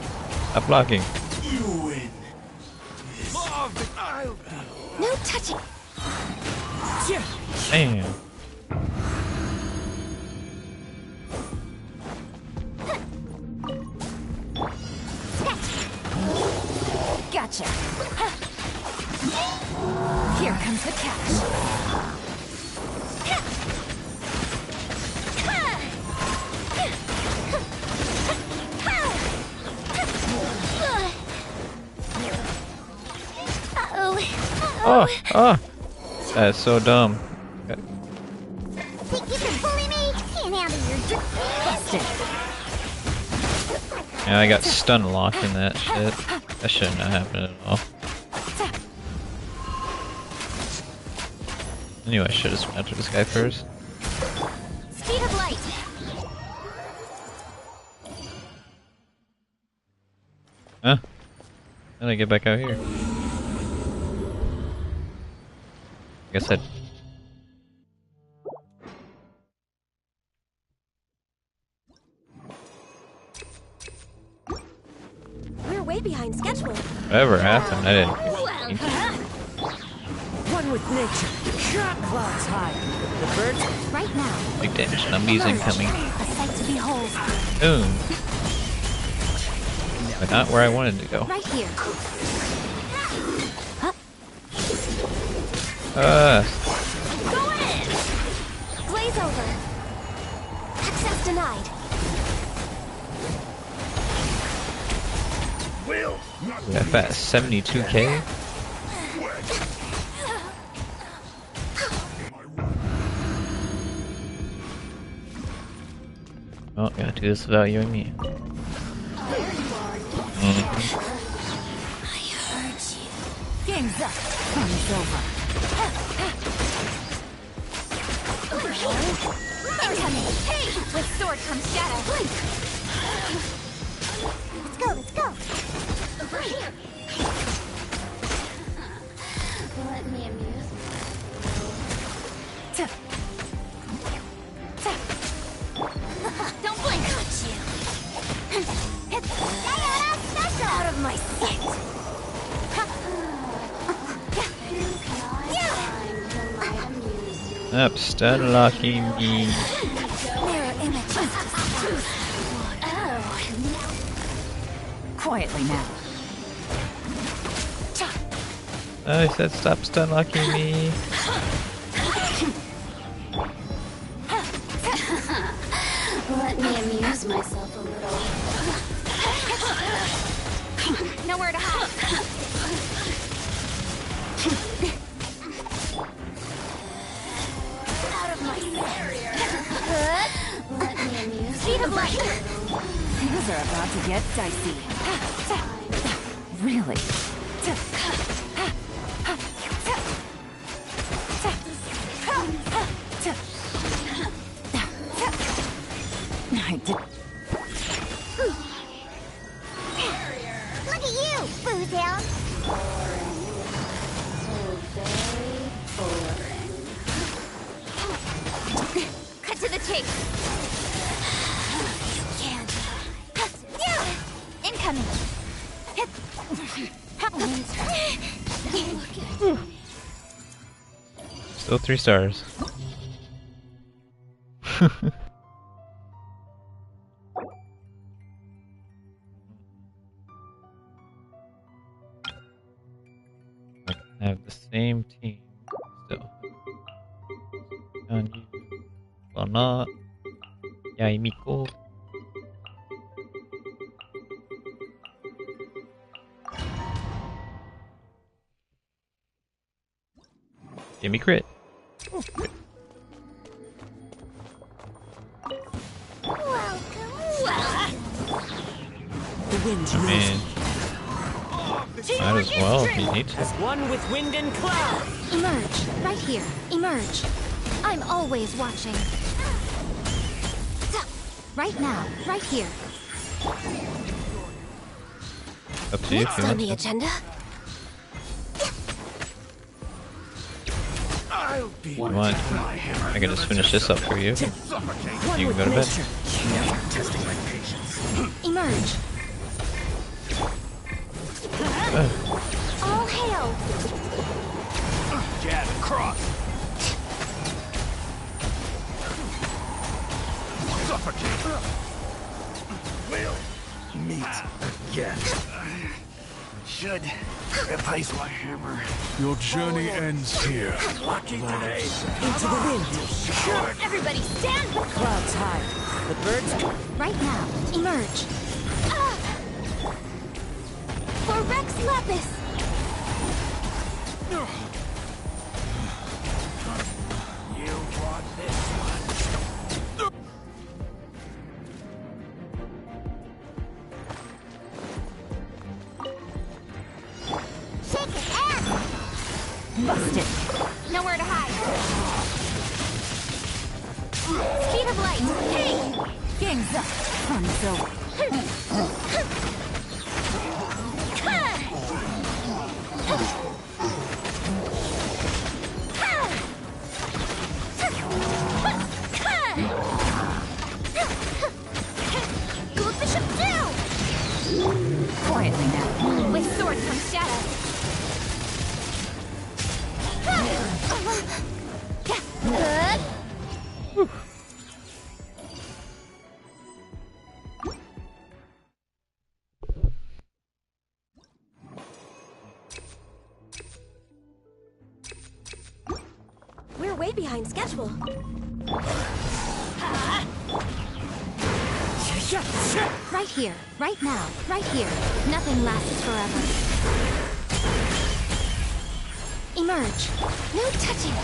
Stop blocking. You win. No touching! Damn. Gotcha. Here comes the catch. Oh, oh. That's so dumb. Think you can bully me? Can't handle your busted. Yeah, I got stun locked in that shit. That shouldn't have happened at all. I knew I should have smacked this guy first. Speed of light. Huh? How did I get back out here? I guess I'd... We're way behind schedule. Whatever happened, I didn't... One with nature. Clouds high. The birds right now. Big damage zombies incoming. A sight to behold. Boom. But not where I wanted to go. Right here. Go in! Glaze over. Access denied. That fat 72k? Oh, gotta do this without you and me. I heard you. Game's up. Fun's over. Incoming. Hey! With sword comes shadow. Let's go, let's go. Over here. Let me amuse Don't blink. Got you. Out of my sight. Up, stun locking me. Mirror images. Oh. Quietly now. I said stop stun locking me. Let me amuse myself a little. Nowhere to hide. Out of my barrier. Let me amuse. Speed of light. Things are about to get dicey. Really? I did. Look at you, Boozehound. Cut to the chase. You can't. Incoming. Still 3 stars. I have the same team still. And you will not. Yaimiko. Give me crit. Welcome. The wind's Man. rising. Might as well if you need to. As one with wind and cloud. Emerge, right here. Emerge. I'm always watching. Right now, right here. Up to you if Next you on want the to. agenda. Come on. I can just finish this up for you. You can go to bed. Testing my patience. Emerge. All hail. Jab and cross. Suffocate. We'll meet again. Should replace my hammer. Your journey ends here. Lucky day. Into the wind. Everybody stand. Clouds high. The birds. Right now. Emerge. For Rex Lapis. You want this one? Shake it out! Busted. Nowhere to hide. Speed of light. Hey! Gang's up. Fun's over. Bishop down! Quietly now. With sword from shadow. Good. We're way behind schedule. Right here, right now, right here. Nothing lasts forever. Emerge. No touching.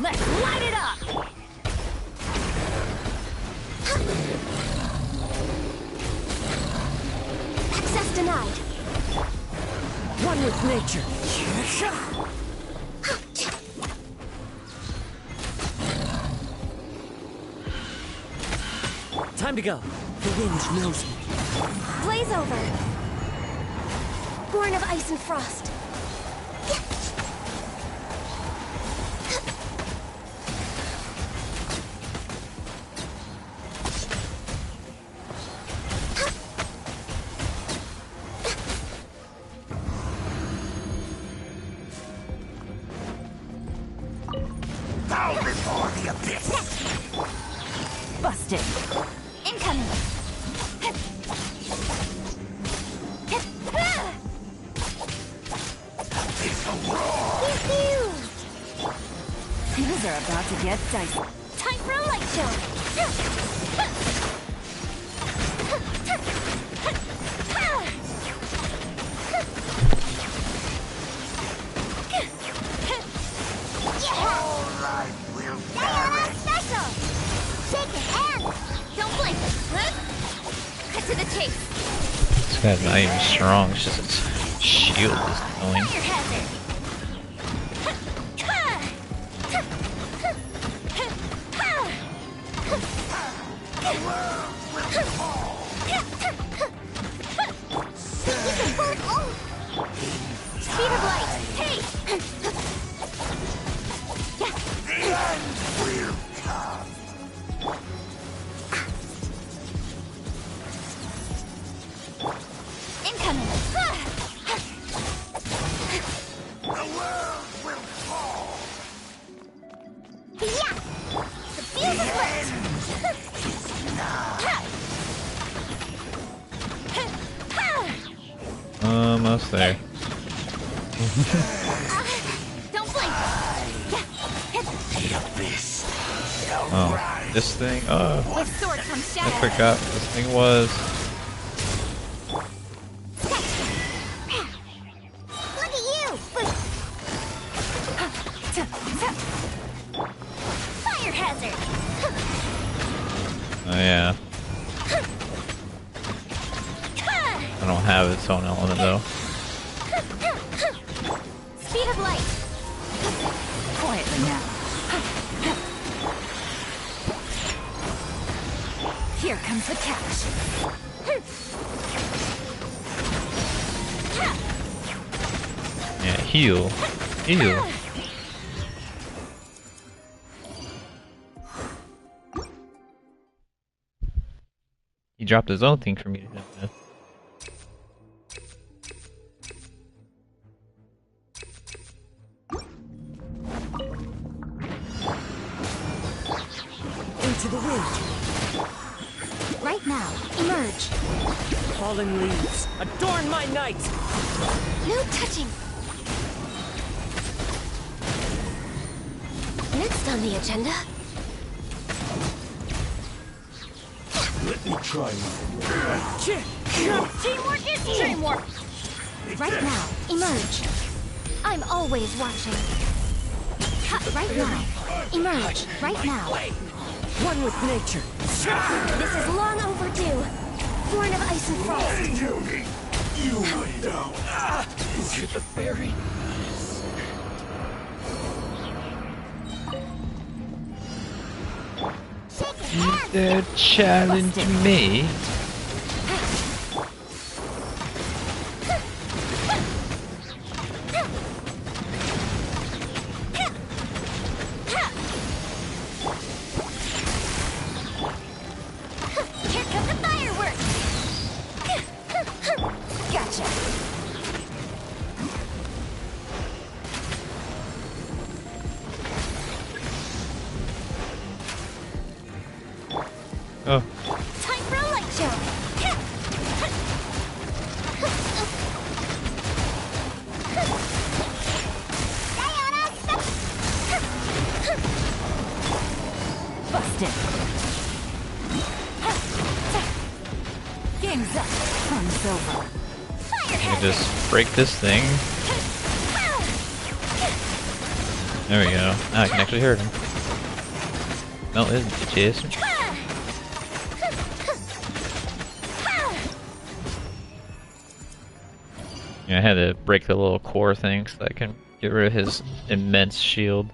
Let's light it up! Access denied. One with nature. Time to go. The wind knows me. Blaze over. Born of ice and frost. Bow before the abyss. Busted. Incoming. Things are about to get dicey. Time for a light show. Alright, we'll Diana Special! Shake your hand! Don't blink. Cut to the chase. This guy's not even strong, it's just his shield is annoying. Fire hazard. Speed of light. Hey. The end will come. Incoming. The world will fall. Yeah. The fuse is lit. Almost there. Don't blink. The abyss. Oh, this thing? Oh, With sword from I shadow. forgot what this thing was. Look at you! Fire hazard. Oh yeah. I don't have its own element though. Speed of light. Quietly now. Here comes the catch. Yeah, heal. Heal. He dropped his own thing for me to hit with. Into the wind. Right now, emerge. Fallen leaves, adorn my night! No touching. Next on the agenda. Let me try Teamwork is teamwork. Right now, emerge. I'm always watching. Right now, emerge. Right now. One with nature. This is long overdue. Born of ice and frost. You went down. Is it the fairy? They're challenging me. Here come the fireworks. Gotcha. Oh. Time for a light show. Busted. Game's up. Fun's over. I can just break this thing. There we go. Now I can actually hurt him. No, it isn't bitches. Yeah, I had to break the little core thing so I can get rid of his immense shield.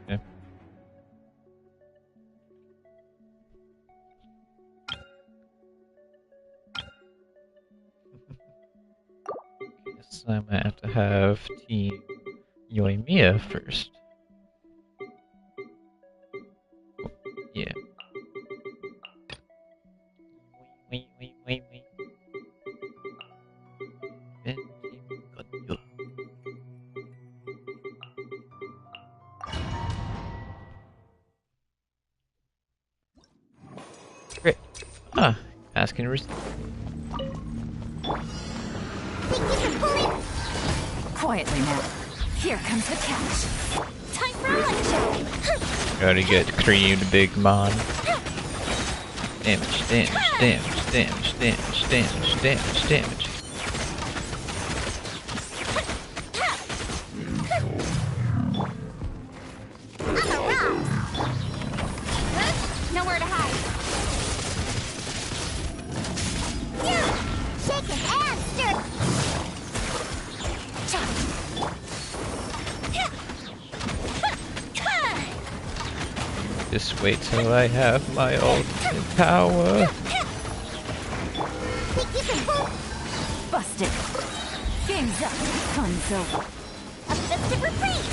Okay. Guess I might have to have Team Yoimiya first. Oh, yeah. Wait. Great. Ah, asking to receive. Quietly now. Here comes the catch. Time for a light show. Gotta get creamed, big man. Damage. Nowhere to hide. Shake it and stir. Just wait till I have my ultimate power. Busted. Game's up. Fun's over. A festive reprise.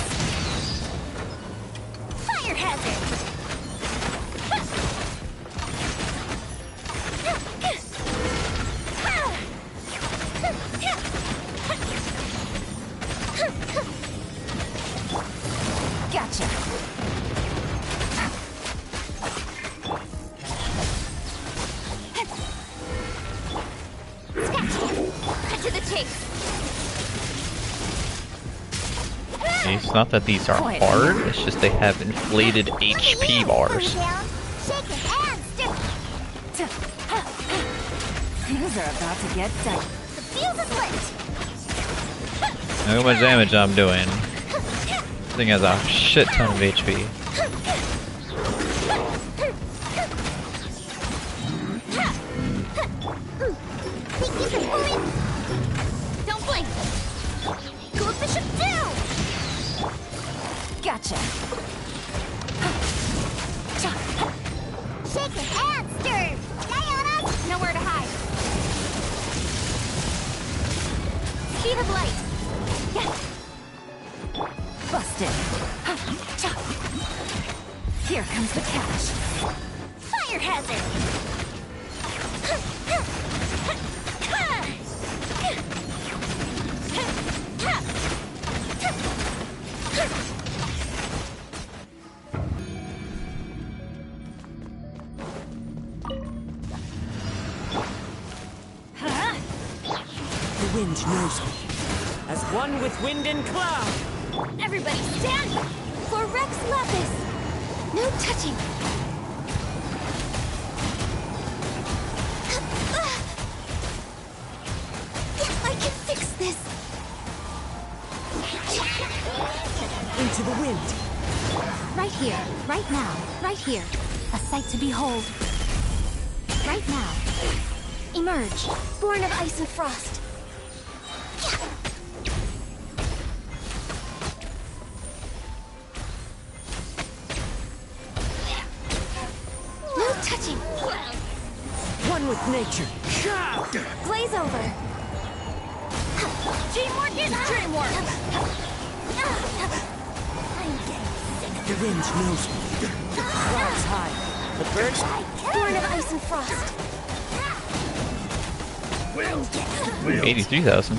Fire hazard. Gotcha. Cut to the chase. It's not that these are hard, it's just they have inflated HP bars. Shake it and stir. Things are about to get done. The fuse is lit. Look how much damage I'm doing. This thing has a shit ton of HP. Speed of light. Busted. Here comes the catch. Fire hazard. The wind knows me. As one with wind and cloud. Everybody stand for Rex Lapis. No touching. I can fix this. Into the wind. Right here, right now, right here. A sight to behold. Right now. Emerge, born of ice and frost. No touching. One with nature. Blaze over. Teamwork is dreamwork. I'm getting sick. The wind knows me. Clouds high. The birds born of ice and frost. 83,000.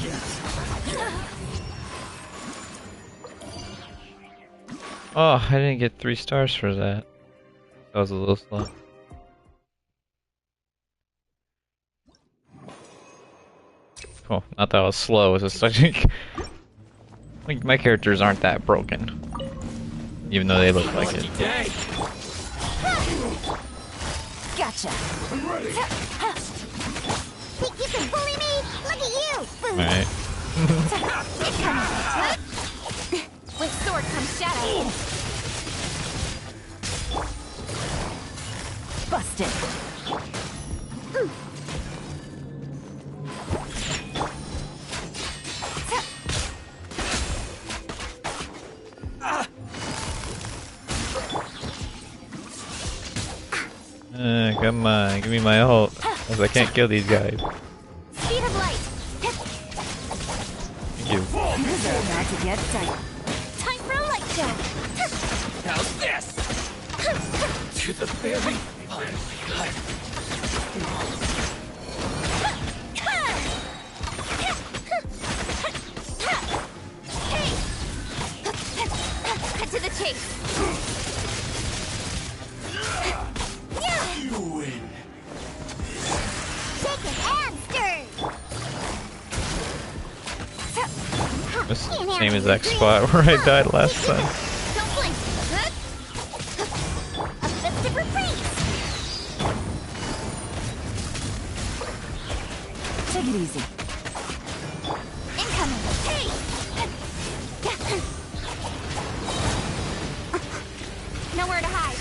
Oh, I didn't get 3 stars for that. That was a little slow. Cool. Not that I was slow, it was just like my characters aren't that broken. Even though they look like it. Gotcha. Think you can bully me? Look at you! Alright. With sword comes shadow. Busted. Come on, give me my ult. Cause I can't kill these guys. Speed of light. Thank you. These are about to get tight. Time for a light show. How's this? To the very Cut to the chase. You win. Shaken and stirred! This same exact spot where I died last time. Don't blink. A festive reprise. Take it easy. Incoming. Hey. Nowhere to hide.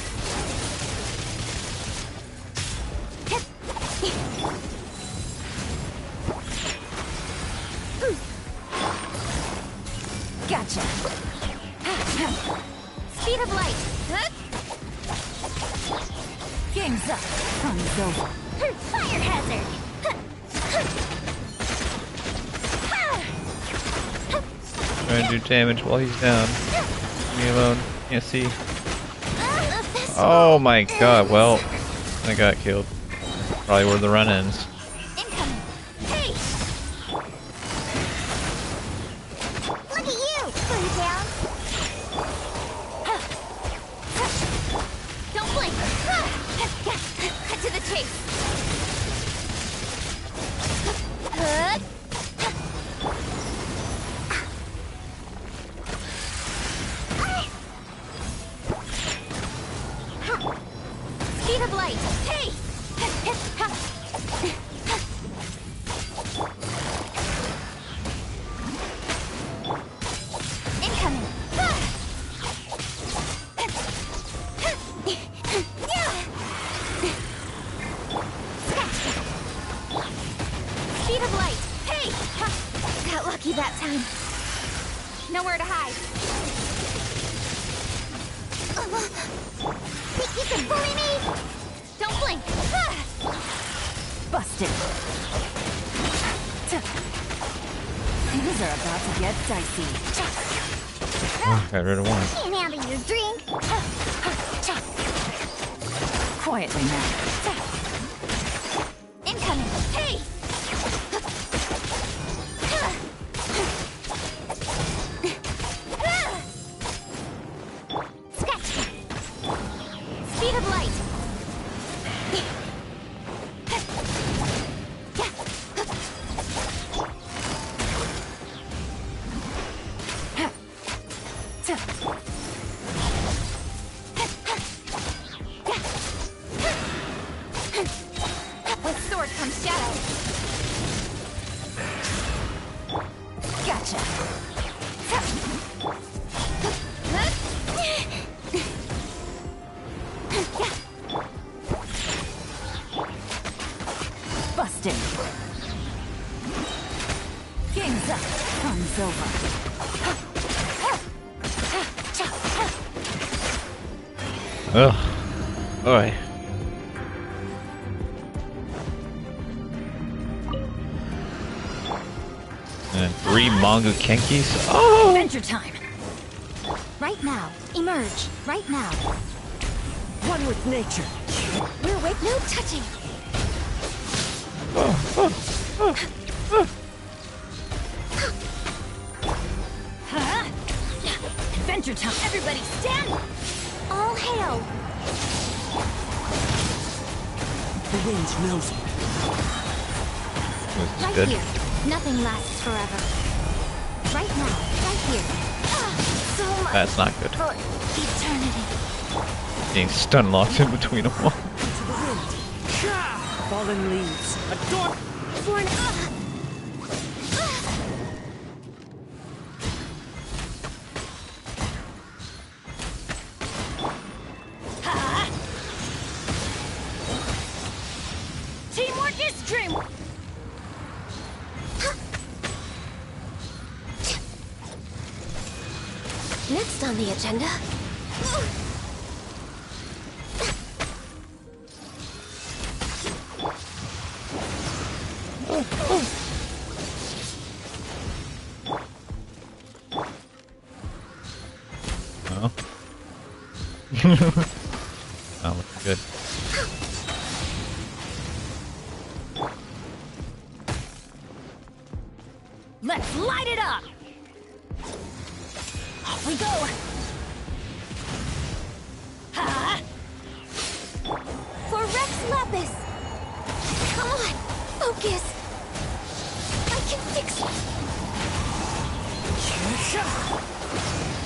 Gotcha. Speed of light. Game's up. Fun's over. Fire hazard. Trying to do damage while he's down. Leave me alone. Can't see. Oh my god, well, I got killed. Probably where the run ends. Incoming. Hey. Look at you! Burn down! Don't blink. Cut to the chase. Speed of light. Hey. Incoming. Speed of light. Hey. Got lucky that time. Nowhere to hide. Think you can bully me? Don't blink. Busted. Things are about to get dicey. Oh, got rid of one. Can't handle your drink. Quietly now. Incoming. Hey! Scratch. Speed of light. With sword comes shadow. Gotcha. Busted. Game's up. Fun's over. Ugh. Boy. And 3 manga kenkis. Oh! Adventure time. Right now. Emerge. Right now. One with nature. We're awake. No touching. Huh? Adventure time. Everybody stand. All hail. The wind knows me. This is Right good. here. Nothing lasts forever. Right now. Right here. So much That's not good. for eternity. Being stun locked in between them all. Into the wind. Fallen leaves. A door. For an Teamwork is dream. Next on the agenda. Oh. That looks good. Let's light it up. Off we go. Ha! For Rex Lapis. Come on. Focus. I can fix it.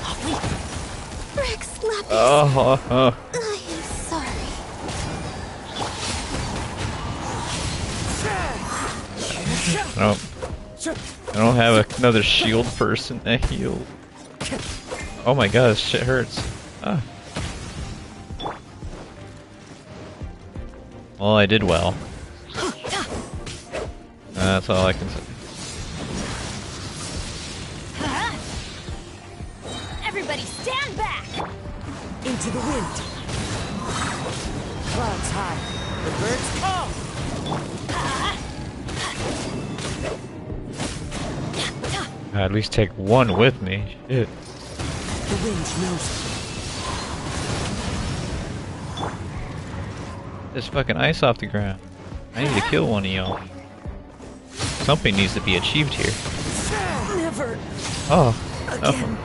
Off we. Rex Lapis. Oh. I am sorry. I don't have another shield person that healed. Oh my god, this shit hurts. Ah. Well, I did well. That's all I can say. Everybody stand back. Into the wind. Clouds high. The birds come. At least take one with me. Shit. The wind knows There's fucking ice off the ground. I need to kill one of y'all. Something needs to be achieved here. Never. Oh. Again.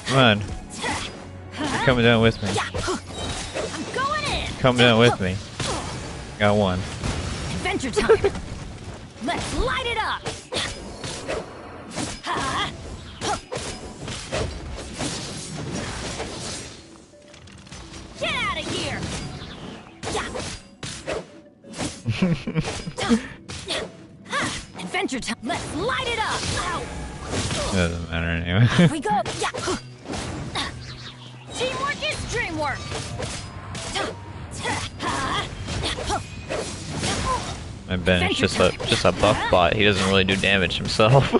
Come on. You're coming down with me. I'm going in. Come down with me. Got one. Adventure time. Let's light it up. Ha! Get out of here. Adventure time. Let's light it up. Ow. Doesn't matter anyway. Here we go. Teamwork is dream work. My Ben is just a buff bot. He doesn't really do damage himself.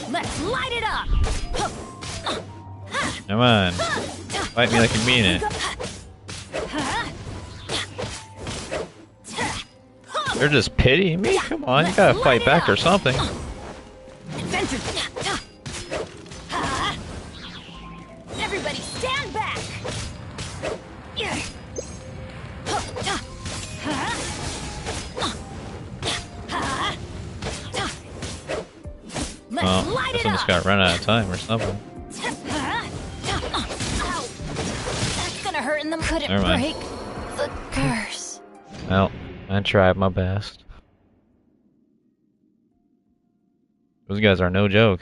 Let's light it up. Come on. Fight me like you mean it. They're just pitying me? Come on, you gotta fight back or something. Everybody stand back! Well, I guess I'm just gonna run out of time or something. That's gonna hurt and them couldn't Never mind. break the curse. Well, I tried my best. Those guys are no joke.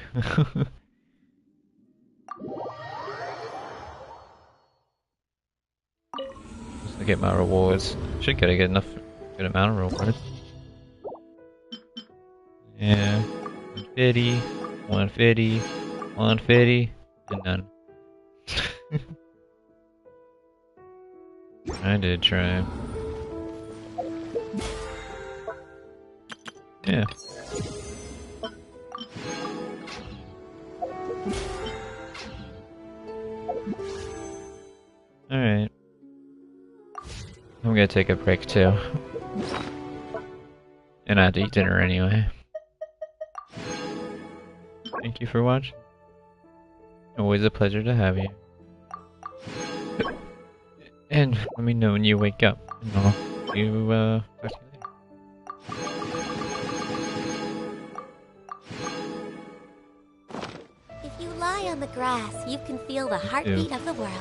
Just to get my rewards. Should get a good amount of rewards. Yeah. 150, 150, 150, and none. I did try. Yeah. Alright. I'm gonna take a break too. And I have to eat dinner anyway. Thank you for watching. Always a pleasure to have you. And let me know when you wake up. And I'll talk to you later. If you lie on the grass, you can feel the heartbeat of the world.